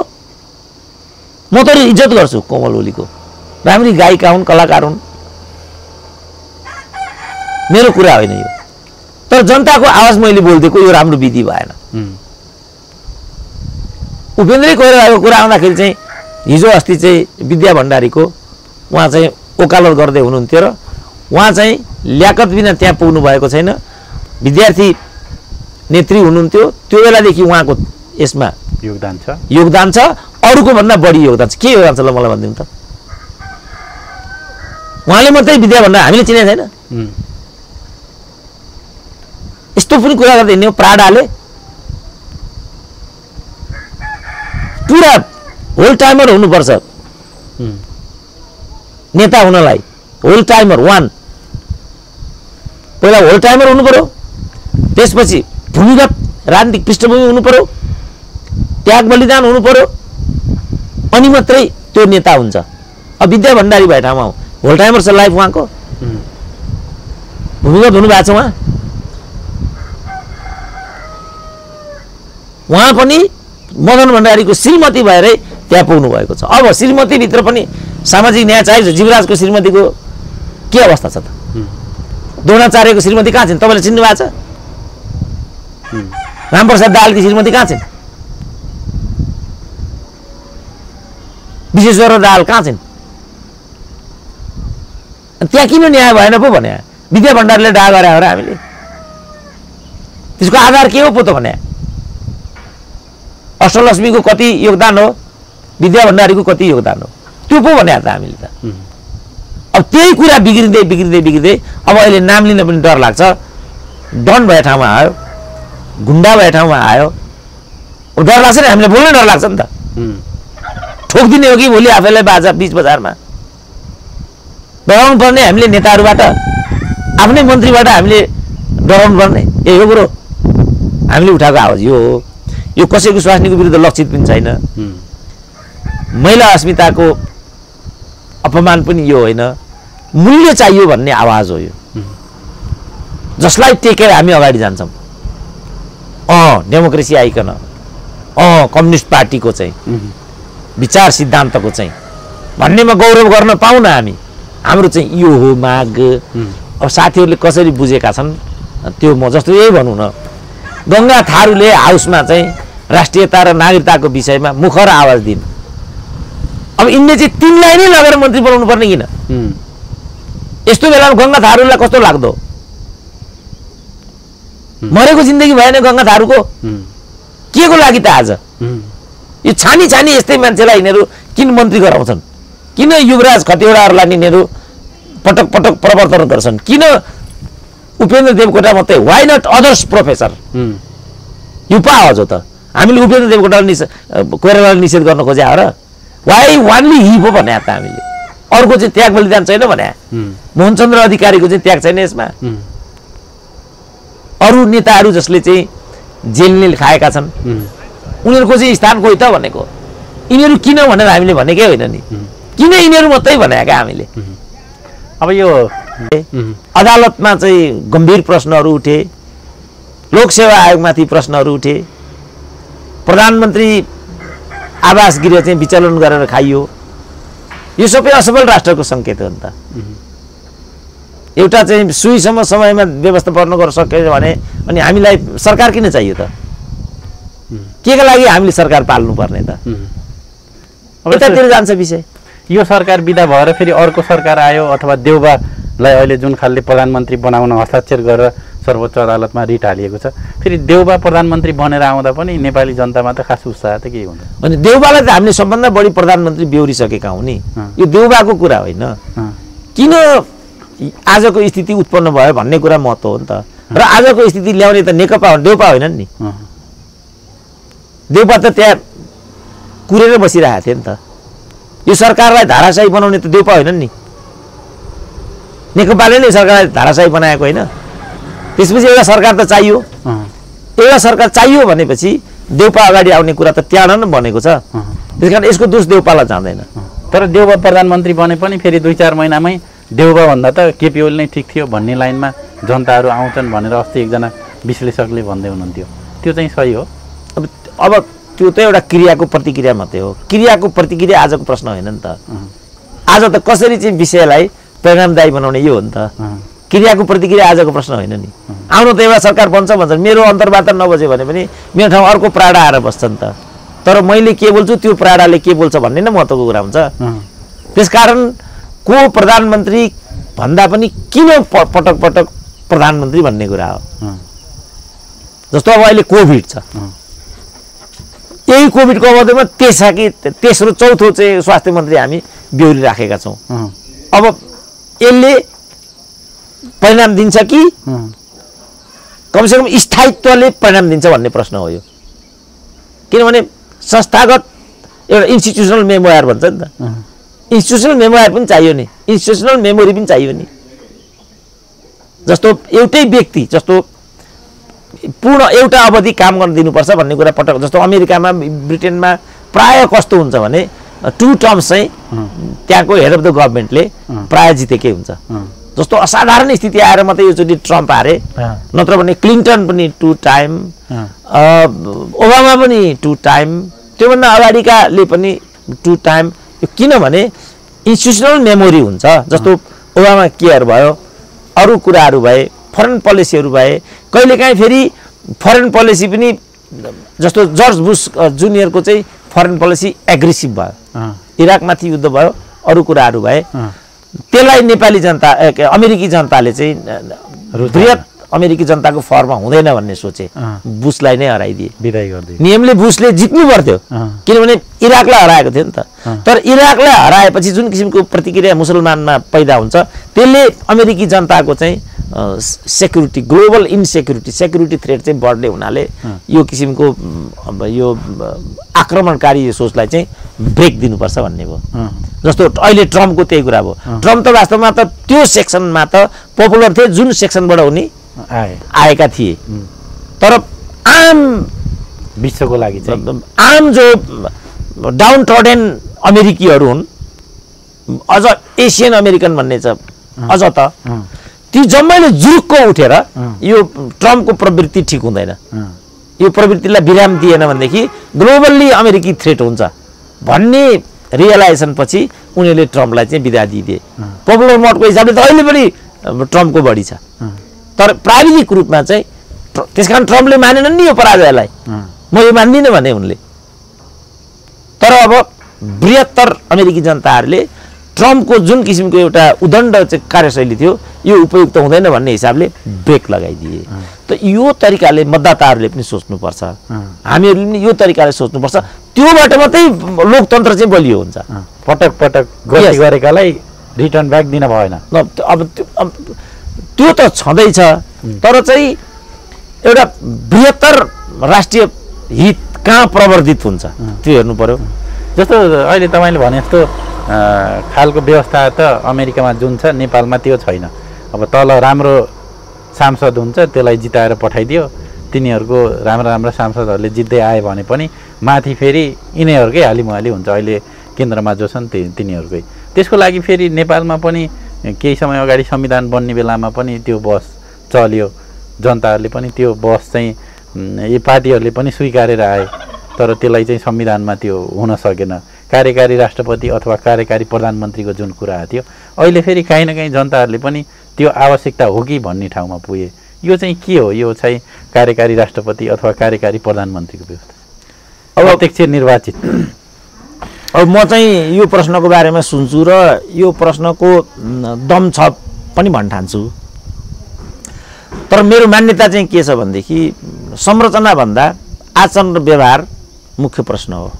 म त इज्जत गर्छु कोमल ओलीको, राम्री गायिका हुन्, कलाकार हुन्, मेरो कुरा होइन यो। तर जनताको आवाज मैले बोलिदिएको यो राम्रो विधि भएन। उपेन्द्रै कोइरालाको कुरा आउँदाखेरि चाहिँ हिजो अस्ति चाहिँ विद्या भण्डारीको उहाँ चाहिँ वकालत गर्दै हुनुहुन्थ्यो र उहाँ चाहिँ ल्याकत बिना त्यहाँ पुग्नु भएको छैन, विद्यार्थी नेत्री हुनुहुन्थ्यो। त्यो बेलादेखि उहाँको यसमा योगदान छ, अरूको भन्दा बढी योगदान छ। के योगदान छ ल मलाई भनिदिनु त? उहाँले मात्रै विद्या भण्डारी हामीले चिनेको छैन? यस्तो पनि कुरा गर्दै हिँड्ने हो प्राडाले। पुरा होल टाइमर हुनुपर्छ नेता हुनलाई। होल टाइमर 1 पहिला होल टाइमर हुनु पर्यो, त्यसपछि भूमिगत राजनीतिक पृष्ठभूमि हुनु पर्यो, त्याग बलिदान हुनु पर्यो, अनि मात्रै त्यो नेता हुन्छ। अब विद्या भण्डारी भए ठाउँमा होल टाइमर छ लाइफ उहाँको, भूमिगत हुनु भएको छ उहाँ पनि मदन भण्डारीको श्रीमती भएरै त्यहाँ पुग्नु भएको छ। अब श्रीमतीभित्र पनि सामाजिक न्याय चाहिन्छ। जीवराजको श्रीमतीको के अवस्था छ त? द्रोणाचार्यको श्रीमती कहाँ छिन्? तपाईँले चिन्नु भएको छ? रामप्रसाद दाहालकी श्रीमती कहाँ छिन्? विश्वेश्वर दाहाल कहाँ छिन्? त्यहाँ किन न्याय भएन पो भने? विद्या भण्डारीले डाहा गरे हो र हामीले? त्यसको आधार के हो पो त भने? अष्टलक्ष्मीको कति योगदान हो, विद्या भण्डारीको कति योगदान हो, त्यो पो भने त हामीले त। अब त्यही कुरा बिग्रिँदै बिग्रिँदै बिग्रिँदै अब अहिले नाम लिन पनि डर लाग्छ। डन भए ठाउँमा आयो, गुन्डा भए ठाउँमा आयो। डर लाग्छ नि, हामीलाई बोल्नै डर लाग्छ नि त। ठोकिदिने हो कि भोलि आफैलाई बाजा बिच बजारमा? डराउनु पर्ने हामीले नेताहरूबाट, आफ्नै मन्त्रीबाट हामीले डराउनु पर्ने? यही हो कुरो। हामीले उठाएको आवाज यो हो। यो कसैको स्वास्नीको विरुद्ध लक्षित पनि छैन, महिला अस्मिताको अपमान पनि यो होइन, मूल्य चाहियो भन्ने आवाज हो यो, जसलाई टेकेर हामी अगाडि जान्छौँ। डेमोक्रेसी आइकन कम्युनिस्ट पार्टीको चाहिँ विचार सिद्धान्तको चाहिँ भन्नेमा गौरव गर्न पाउन हामी, हाम्रो चाहिँ यो हो माग। अब साथीहरूले कसरी बुझेका छन् त्यो म जस्तो यही भनौँ न, गङ्गा थारूले हाउसमा चाहिँ राष्ट्रियता र नागरिकताको विषयमा मुखर आवाज दिन्। अब यिनले चाहिँ तिनलाई नै लगेर मन्त्री बनाउनु पर्ने किन? यस्तो बेलामा गङ्गा थारूलाई कस्तो लाग्दो? मरेको जिन्दगी भएन गङ्गा थारूको, के को लागि त आज यो छानी छानी यस्तै मान्छेलाई यिनीहरू किन मन्त्री गराउँछन्? किन युवराज खतिवडाहरूलाई यिनीहरू पटक पटक प्रवर्तन गर्छन्? किन उपेन्द्र देवकोटा मात्रै? Why not others professor? यो पो आवाज हो त। हामीले उपेन्द्र देवकोटालाई कोइरालालाई निषेध गर्न खोजे हो र? वाइ वानली हि पो भने त हामीले, अर्को चाहिँ त्याग बलिदान छैन भने। मोहनचन्द्र अधिकारीको चाहिँ त्याग छैन यसमा। अरू नेताहरू जसले चाहिँ जेलले खाएका छन् उनीहरूको चाहिँ स्थान कोही त भनेको? यिनीहरू किन भनेर हामीले भनेकै होइन नि, किन यिनीहरू मात्रै भनेका हामीले? अब यो अदालतमा चाहिँ गम्भीर प्रश्नहरू उठे, लोकसेवा आयोगमाथि प्रश्नहरू उठे, प्रधानमन्त्री आवास गृह चाहिँ विचलन गरेर खाइयो। यो सबै असफल राष्ट्रको सङ्केत हो नि त। एउटा चाहिँ सुईसम्म समयमा व्यवस्थापन गर्न सकेन भने अनि हामीलाई सरकार किन चाहियो त? के का लागि हामीले सरकार पाल्नु पर्ने त? अब यतातिर जान्छ विषय। यो सरकार बिदा भएर फेरि अर्को सरकार आयो अथवा देउबालाई अहिले जुन खालले प्रधानमन्त्री बनाउन हस्ताक्षर गरेर सर्वोच्च अदालतमा रिट हालिएको छ, फेरि देउबा प्रधानमन्त्री बनेर आउँदा पनि नेपाली जनतामा त खास उत्साह त केही हुँदैन। अनि देउबालाई त हामीले सबभन्दा बढी प्रधानमन्त्री बेहोरिसकेका हौँ नि। यो देउबाको कुरा होइन, किन आजको स्थिति उत्पन्न भयो भन्ने कुरा महत्त्व हो नि त। र आजको स्थिति ल्याउने त नेकपा हो, देउपा होइनन् नि। देउपा त त्यहाँ कुरेर बसिरहेको थियो नि त। यो सरकारलाई धाराशाही बनाउने त देउपा होइनन् नि, नेकपाले नै सरकारलाई धाराशाही बनाएको होइन। त्यसपछि एउटा सरकार त चाहियो, एउटा सरकार चाहियो भनेपछि देउपा अगाडि आउने कुरा त त्यहाँ नै बनेको छ। त्यसकारण यसको दोष देउपालाई जाँदैन। तर देउबा प्रधानमन्त्री बने पनि फेरि 2-4 महिनामै देउबा भन्दा त केपी ओली नै ठिक थियो भन्ने लाइनमा जनताहरू आउँछन् भनेर अस्ति एकजना विश्लेषकले भन्दै हुनुहुन्थ्यो। त्यो चाहिँ सही हो? अब त्यो त एउटा क्रियाको प्रतिक्रिया मात्रै हो। क्रियाको प्रतिक्रिया आजको प्रश्न होइन नि त। आज त कसरी चाहिँ विषयलाई परिणामदायी बनाउने यो हो नि त। क्रियाको प्रतिक्रिया आजको प्रश्न होइन नि। आउनु त एउटा सरकार बन्छ भन्छन्, मेरो अन्तर्वार्ता नबज्यो भने पनि मेरो ठाउँ अर्को प्राडा आएर बस्छ नि त। तर मैले के बोल्छु त्यो प्राडाले के बोल्छ भन्ने नै महत्त्वको कुरा हुन्छ। त्यसकारण को प्रधानमन्त्री भन्दा पनि किन पटक पटक प्रधानमन्त्री भन्ने कुरा हो। जस्तो अब अहिले कोभिड छ, यही कोभिडको अवधिमा तेस्रो चौथो चाहिँ स्वास्थ्य मन्त्री हामी बेहोरी राखेका छौँ। अब यसले परिणाम दिन्छ कि कमसेकम स्थायित्वले परिणाम दिन्छ भन्ने प्रश्न हो यो। किनभने संस्थागत एउटा इन्स्टिट्युसनल मेमोयर भन्छ नि त, इन्स्टिट्युसनल मेमोयर पनि चाहियो नि, इन्स्टिट्युसनल मेमोरी पनि चाहियो नि। जस्तो एउटै व्यक्ति जस्तो पूर्ण एउटा अवधि काम गर्न दिनुपर्छ भन्ने कुरा पटक, जस्तो अमेरिकामा ब्रिटेनमा प्राय कस्तो हुन्छ भने 2 टर्म्स चाहिँ त्यहाँको हेड अफ द गभर्मेन्टले प्राय जितेकै हुन्छ। जस्तो असाधारण स्थिति आएर मात्रै योचोटि ट्रम्प हारे, नत्र भने क्लिन्टन पनि 2 टाइम, ओबामा पनि 2 टाइम, त्योभन्दा अगाडिकाले पनि 2 टाइम। किनभने इन्स्टिट्युसनल मेमोरी हुन्छ। जस्तो ओबामा केयर भयो, अरू कुराहरू भए, फरेन पोलिसीहरू भए, कहिलेकाहीँ फेरि फरेन पोलिसी पनि जस्तो जर्ज बुश जुनियरको चाहिँ फरेन पोलिसी एग्रेसिभ भयो, इराकमाथि युद्ध भयो, अरू कुराहरू भए, त्यसलाई नेपाली जनता अमेरिकी जनताले चाहिँ बृहत अमेरिकी जनताको फरमा हुँदैन भन्ने सोचे, बुशलाई नै हराइदिए, विदाई गरिदिए। नियमले बुशले जित्नु पर्थ्यो किनभने इराकलाई हराएको थियो नि त। तर इराकलाई हराएपछि जुन किसिमको प्रतिक्रिया मुसलमानमा पैदा हुन्छ त्यसले अमेरिकी जनताको चाहिँ सेक्युरिटी, ग्लोबल सेक्युरिटी थ्रेट चाहिँ बढ्ने हुनाले यो किसिमको यो आक्रमणकारी यो सोचलाई चाहिँ ब्रेक दिनुपर्छ भन्ने भयो। जस्तो अहिले ट्रम्पको त्यही कुरा भयो। ट्रम्प त वास्तवमा त त्यो सेक्सनमा त पपुलर थिए जुन सेक्सनबाट उनी आएका थिए, तर आम विश्वको लागि चाहिँ आम जो डाउन ट्रडेन अमेरिकीहरू हुन्, अझ एसियन अमेरिकन भन्ने छ, अझ त ती जम्मैले जुरुक्क उठेर यो ट्रम्पको प्रवृत्ति ठिक हुँदैन, यो प्रवृत्तिलाई विराम दिएन भनेदेखि ग्लोबल्ली अमेरिकी थ्रेट हुन्छ भन्ने रियलाइजेसन पछि उनीहरूले ट्रम्पलाई चाहिँ बिदा दिइदिए। पपुलर मोडको हिसाबले त अहिले पनि ट्रम्पको बढी छ, तर प्राविधिक रूपमा चाहिँ त्यस कारण ट्रम्पले मानेनन् नि यो पराजयलाई, म यो मान्दिनँ भने उनले। तर अब बृहत्तर अमेरिकी जनताहरूले ट्रम्पको जुन किसिमको एउटा उदण्ड चाहिँ कार्यशैली थियो यो उपयुक्त हुँदैन भन्ने हिसाबले ब्रेक लगाइदिए। त यो तरिकाले मतदाताहरूले पनि सोच्नुपर्छ, हामीहरूले पनि यो तरिकाले सोच्नुपर्छ, त्योबाट मात्रै लोकतन्त्र चाहिँ बलियो हुन्छ। पटक पटक गल्ती गरेकालाई रिटर्न ब्याक दिन भएन। अब त्यो त छँदैछ, तर चाहिँ एउटा बृहत्तर राष्ट्रिय हित कहाँ प्रवर्धित हुन्छ त्यो हेर्नु पर्यो। जस्तो अहिले तपाईँले भने जस्तो खालको व्यवस्था त अमेरिकामा जुन छ नेपालमा त्यो छैन। अब तल राम्रो सांसद हुन्छ त्यसलाई जिताएर पठाइदियो, तिनीहरूको राम्रा सांसदहरूले जित्दै आए भने पनि माथि फेरि यिनीहरूकै हालिमुहाली हुन्छ। अहिले केन्द्रमा जो छन् तिनीहरूकै। त्यसको लागि फेरि नेपालमा पनि केही समय अगाडि संविधान बन्ने बेलामा पनि त्यो बस चल्यो, जनताहरूले पनि त्यो बस चाहिँ यी पार्टीहरूले पनि स्वीकारेर आए, तर त्यसलाई चाहिँ संविधानमा त्यो हुन सकेन। कार्यकारी राष्ट्रपति अथवा कार्यकारी प्रधानमन्त्रीको जुन कुरा थियो, अहिले फेरि काहीँ न काहीँ जनताहरूले पनि त्यो आवश्यकता हो कि भन्ने ठाउँमा पुगे। यो चाहिँ के हो? यो चाहिँ कार्यकारी राष्ट्रपति अथवा कार्यकारी प्रधानमन्त्रीको व्यवस्था, अब अध्यक्ष निर्वाचित। अब म चाहिँ यो प्रश्नको बारेमा सुन्छु र यो प्रश्नको दम छ पनि भन्न ठान्छु, तर मेरो मान्यता चाहिँ के छ भनेदेखि संरचनाभन्दा आचरण र व्यवहार मुख्य प्रश्न हो।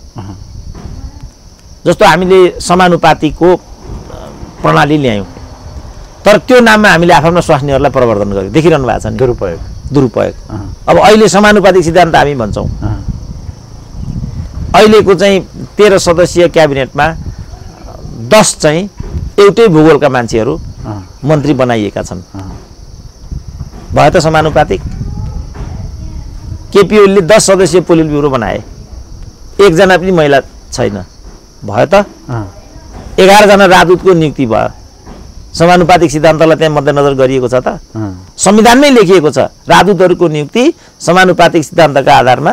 जस्तो हामीले समानुपातिको प्रणाली ल्यायौँ, तर त्यो नाममा हामीले आफ्नो स्वास्नीहरूलाई प्रवर्धन गर्यौँ, देखिरहनु भएको छ नि, दुरुपयोग। अब अहिले समानुपातिक सिद्धान्त हामी भन्छौँ, अहिलेको चाहिँ 13 सदस्यीय क्याबिनेटमा 10 चाहिँ एउटै भूगोलका मान्छेहरू मन्त्री बनाइएका छन्, भयो त समानुपातिक। केपी ओलीले 10 सदस्यीय पोलिट ब्युरो बनाए, एकजना पनि महिला छैन, भयो त। 11 जना राजदूतको नियुक्ति भयो, समानुपातिक सिद्धान्तलाई त्यहाँ मध्यनजर गरिएको छ त, संविधानमै लेखिएको छ राजदूतहरूको नियुक्ति समानुपातिक सिद्धान्तका आधारमा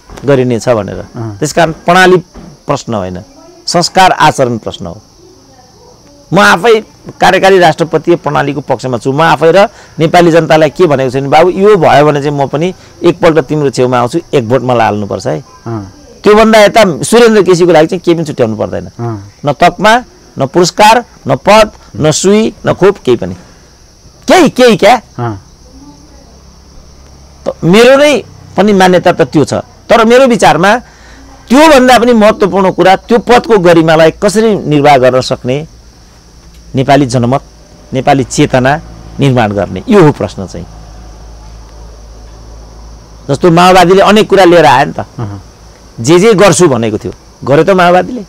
गरिनेछ भनेर। त्यसकारण प्रणाली प्रश्न होइन, संस्कार आचरण प्रश्न हो। म आफै कार्यकारी राष्ट्रपतीय प्रणालीको पक्षमा छु। म आफै र नेपाली जनतालाई के भनेको छु भने बाबु यो भयो भने चाहिँ म पनि एकपल्ट तिम्रो छेउमा आउँछु, एक भोट मलाई हाल्नुपर्छ है। त्योभन्दा यता सुरेन्द्र केसीको लागि चाहिँ केही पनि छुट्याउनु पर्दैन, न तकमा, न पुरस्कार, न पद, न सुई, न खोप, केही पनि, केही क्या। मेरो नै पनि मान्यता त त्यो छ, तर मेरो विचारमा त्योभन्दा पनि महत्त्वपूर्ण कुरा त्यो पदको गरिमालाई कसरी निर्वाह गर्न सक्ने, नेपाली जनमत, नेपाली चेतना निर्माण गर्ने, यो हो प्रश्न चाहिँ। जस्तो माओवादीले अनेक कुरा लिएर आयो नि त, जे गर्छु भनेको थियो गर्यो त माओवादीले,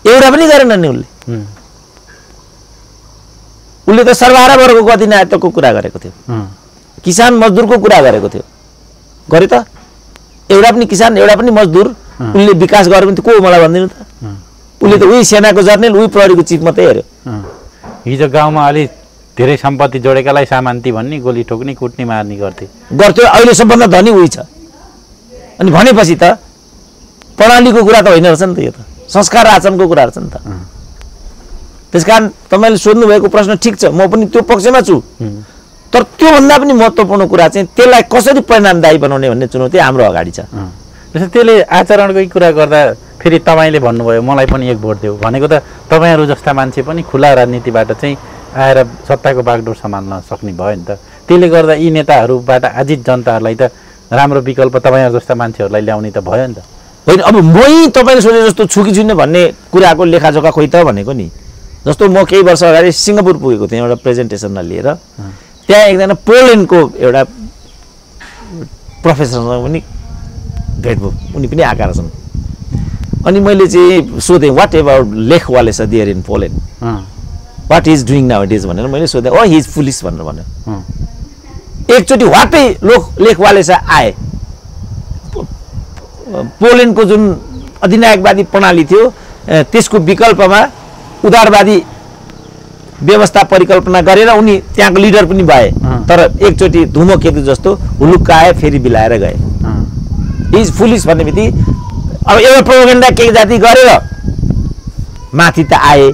एउटा पनि गरेन नि उसले त सर्वहारा वर्गको अधिनायकको कुरा गरेको थियो, किसान मजदुरको कुरा गरेको थियो, गर्यो त। एउटा पनि किसान, एउटा पनि मजदुर उसले विकास गर्यो भने को हो मलाई भनिदिनु त। उसले त उही सेनाको जर्नेल, उही प्रहरीको चिफ मात्रै हेऱ्यो। हिजो गाउँमा अलि धेरै सम्पत्ति जोडेकालाई सामान्ती भन्ने, गोली ठोक्ने, कुट्ने, मार्ने गर्थ्यो। अहिले सबभन्दा धनी उही छ। अनि भनेपछि त प्रणालीको कुरा त होइन रहेछ नि त, यो त संस्कार आचरणको कुरा रहेछ नि त। त्यसकारण तपाईँले सोध्नुभएको प्रश्न ठिक छ, म पनि त्यो पक्षमा छु, तर त्योभन्दा पनि महत्त्वपूर्ण कुरा चाहिँ त्यसलाई कसरी परिणामदायी बनाउने भन्ने चुनौती हाम्रो अगाडि छ। जस्तो त्यसले आचरणकै कुरा गर्दा फेरि तपाईँले भन्नुभयो मलाई पनि एक भोट देऊ भनेको त तपाईँहरू जस्ता मान्छे पनि खुला राजनीतिबाट चाहिँ आएर सत्ताको बागडोर सम्हाल्न सक्ने भयो नि त। त्यसले गर्दा यी नेताहरूबाट आजित जनताहरूलाई त राम्रो विकल्प तपाईँहरू जस्ता मान्छेहरूलाई ल्याउने त भयो नि त। होइन, अब मै तपाईँले सोचे जस्तो छु कि छुइनँ भन्ने कुराको लेखाजोखा खोइ त भनेको नि। जस्तो म केही वर्ष अगाडि सिङ्गापुर पुगेको थिएँ एउटा प्रेजेन्टेसनलाई लिएर, त्यहाँ एकजना पोल्यान्डको एउटा प्रोफेसरसँग पनि भेट भयो, उनी पनि आएका रहेछन्। अनि मैले चाहिँ सोधेँ what about Lech Walesa there in Poland, what is doing now it is भनेर मैले सोधेँ। हि इज फुलिस भनेर भन्यो। एकचोटि वाटै लेख वालेसा आए। पोल्यान्डको जुन अधिनायकवादी प्रणाली थियो त्यसको विकल्पमा उदारवादी व्यवस्था परिकल्पना गरेर उनी त्यहाँको लिडर पनि भए, तर एकचोटि धुमकेतु जस्तो हुलुक्क आए फेरि बिलाएर गए। इज फुलिस भन्ने बित्तिकै अब एउटा प्रोपेगेन्डा केही जाति गरेर माथि त आए,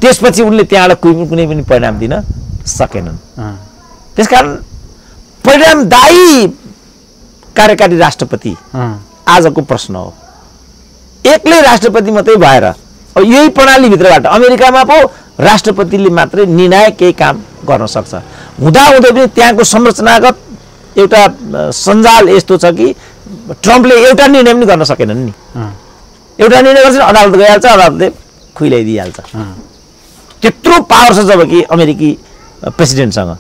त्यसपछि उनले त्यहाँबाट कुनै पनि परिणाम दिन सकेनन्। त्यसकारण परिणामदायी कार्यकारी राष्ट्रपति आजको प्रश्न हो। एक्लै राष्ट्रपति मात्रै भएर अब यही प्रणालीभित्रबाट अमेरिकामा पो राष्ट्रपतिले मात्रै निर्णायक केही काम गर्न सक्छ। हुँदाहुँदै पनि त्यहाँको संरचनागत एउटा सञ्जाल यस्तो छ कि ट्रम्पले एउटा निर्णय पनि गर्न सकेनन् नि। एउटा निर्णय गर्छ अदालत गइहाल्छ, अदालतले खुइलाइदिइहाल्छ। त्यत्रो पावर छ जब कि अमेरिकी प्रेसिडेन्टसँग।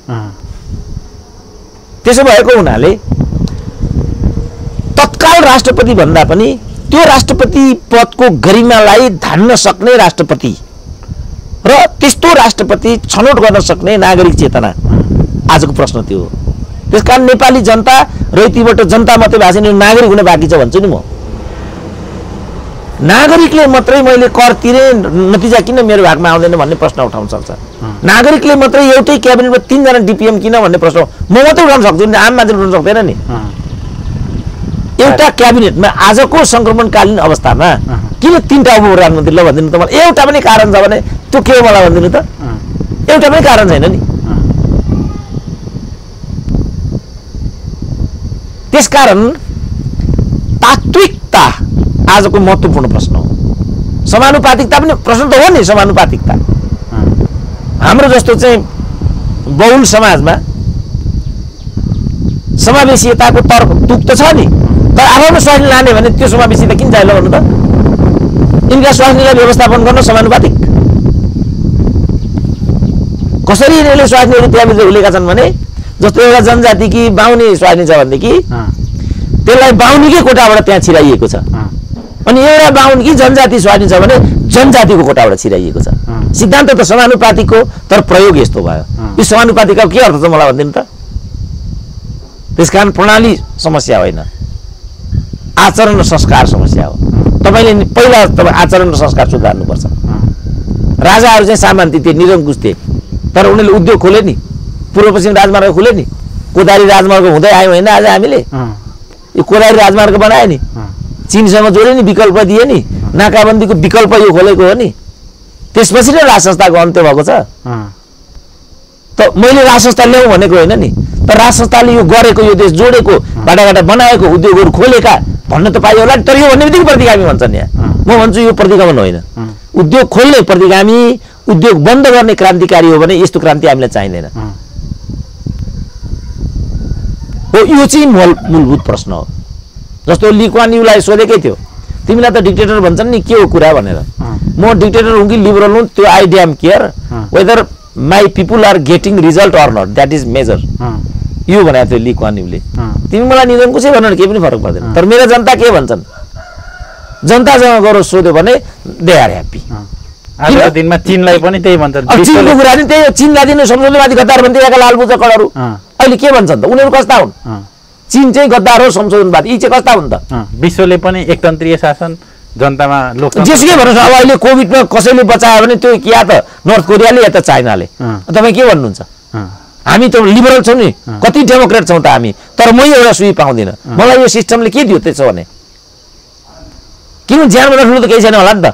त्यसो भएको हुनाले तत्काल राष्ट्रपति भन्दा पनि त्यो राष्ट्रपति पदको गरिमालाई धान्न सक्ने राष्ट्रपति र त्यस्तो राष्ट्रपति छनौट गर्न सक्ने नागरिक चेतना आजको प्रश्न त्यो हो। त्यसकारण नेपाली जनता र यतिबाट जनता मात्रै भएको छैन, नागरिक हुन बाँकी छ भन्छु नि म। नागरिकले मात्रै मैले कर तिरे नतिजा किन मेरो भागमा आउँदैन भन्ने प्रश्न उठाउन सक्छ। नागरिकले मात्रै एउटै क्याबिनेटमा 3 जना डिपिएम किन भन्ने प्रश्न म मात्रै उठाउन सक्छु नि, आम मान्छेले उठाउन सक्दैन नि। एउटा क्याबिनेटमा आजको संक्रमणकालीन अवस्थामा किन 3टा उपप्रधानमन्त्री ल भनिदिनु त मलाई। एउटा पनि कारण छ भने त्यो के हो मलाई भनिदिनु त। एउटा पनि कारण छैन नि। त्यसकारण तात्विकता आजको महत्त्वपूर्ण प्रश्न हो। समानुपातिकता पनि प्रश्न त हो नि। समानुपातिकता हाम्रो जस्तो चाहिँ बहुल समाजमा समावेशीताको तर्क तुक त छ नि, तर आफ्नो स्वास्नी लाने भने त्यो समावेशिता किन चाहियो भन्नु त। यिनका स्वास्नीलाई व्यवस्थापन गर्न समानुपातिक कसरी यिनीहरूले स्वास्नीहरू त्यहाँभित्र हुलेका छन् भने जस्तो एउटा जनजातिकी बाहुनी स्वास्नी छ भनेदेखि त्यसलाई बाहुनीकै कोटाबाट त्यहाँ छिराइएको छ, अनि एउटा बाहुनकी जनजाति स्वास्नी छ भने जनजातिको कोटाबाट छिराइएको छ। सिद्धान्त त समानुपातिक हो, तर प्रयोग यस्तो भयो। यो समानुपातिकको के अर्थ छ मलाई भनिदिनु त। त्यसकारण प्रणाली समस्या होइन, आचरण र संस्कार समस्या हो। तपाईँले पहिला तपाईँ आचरण र संस्कार सुधार्नुपर्छ। राजाहरू चाहिँ सामान्य थिए, निरङ्कुश थिए, तर उनीहरूले उद्योग खोले नि, पूर्व पश्चिम राजमार्ग खोले नि। कोदारी राजमार्ग हुँदै आयो होइन आज हामीले, यो कोदारी राजमार्ग बनायो नि, चीनसँग जोडे नि, विकल्प दिए नि, नाकाबन्दीको विकल्प यो खोलेको हो नि। त्यसपछि नै राज संस्थाको अन्त्य भएको छ। त मैले राज संस्था ल्याउँ भनेको होइन नि, तर राज संस्थाले यो गरेको, यो देश जोडेको, बाटाघाटा बनाएको, उद्योगहरू खोलेका भन्न त पाइयो होला। तर यो भन्ने बित्तिकै प्रतिगामी भन्छन् यहाँ। म भन्छु यो प्रतिगमन होइन। उद्योग खोल्ने प्रतिगामी, उद्योग बन्द गर्ने क्रान्तिकारी हो भने यस्तो क्रान्ति हामीलाई चाहिँदैन हो। यो चाहिँ मूलभूत प्रश्न हो। जस्तो ली कुआन यूलाई सोधेकै थियो, तिमीलाई त डिक्टेटर भन्छन् नि, के हो कुरा भनेर। म डिक्टेटर हुँ कि लिबरल हुँ त्यो I damn care, whether my people are getting result or not, that is major. यो भनेको थियो ली कुआन यूले। तिमी मलाई निरङ्कुशै भन केही पनि फरक पर्दैन, तर मेरो जनता के भन्छन्, जनतासँग गएर सोध्यो भने दे आर ह्याप्पी। आजको दिनमा चीनलाई पनि त्यही भन्छन्। चीनको कुरा नि त्यही हो। चीनलाई दिनु संशोधनवादी गद्दार भन्थे लालबुजा कडहरू अहिले के भन्छन् त, उनीहरू कस्ता हुन्? चीन चाहिँ गद्दार हो, संशोधनवादी, यी चाहिँ कस्ता हुन् त? विश्वले पनि एकतन्त्रीय शासन, जनतामा लोकतन्त्र। जेसुकै भन्नुहोस्, अब अहिले कोभिडमा कसैले बचायो भने त्यो या त नर्थ कोरियाले या त चाइनाले। तपाईँ के भन्नुहुन्छ? हामी त लिबरल छौँ नि, कति डेमोक्रेट छौँ त हामी, तर म एउटा सुई पाउँदिनँ। मलाई यो सिस्टमले के दियो त्यसो भने? किन ज्यानभन्दा ठुलो त केही छैन होला नि त।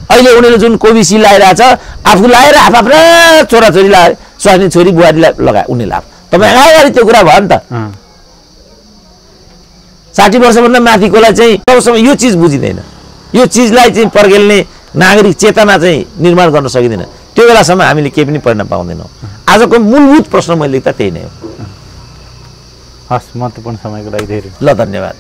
अहिले उनीहरूले जुन कोभिसिल्ड लगाइरहेछ, आफू लगाएर आफ्ना छोराछोरीलाई, स्वास्नी छोरी बुहारीलाई लगाए उनीहरूले। तपाईँ अगाडि त्यो कुरा भयो नि त। 60 वर्षभन्दा माथिकोलाई चाहिँ तबसम्म यो चिज बुझिँदैन, यो चिजलाई चाहिँ पर्खेल्ने नागरिक चेतना चाहिँ निर्माण गर्न सकिँदैन। त्यो बेलासम्म हामीले केही पनि परिणाम पाउँदैनौँ। आजको मूलभूत प्रश्न मैले लेख्दा त्यही नै हो। हस्, महत्त्वपूर्ण समयको लागि धेरै ल धन्यवाद।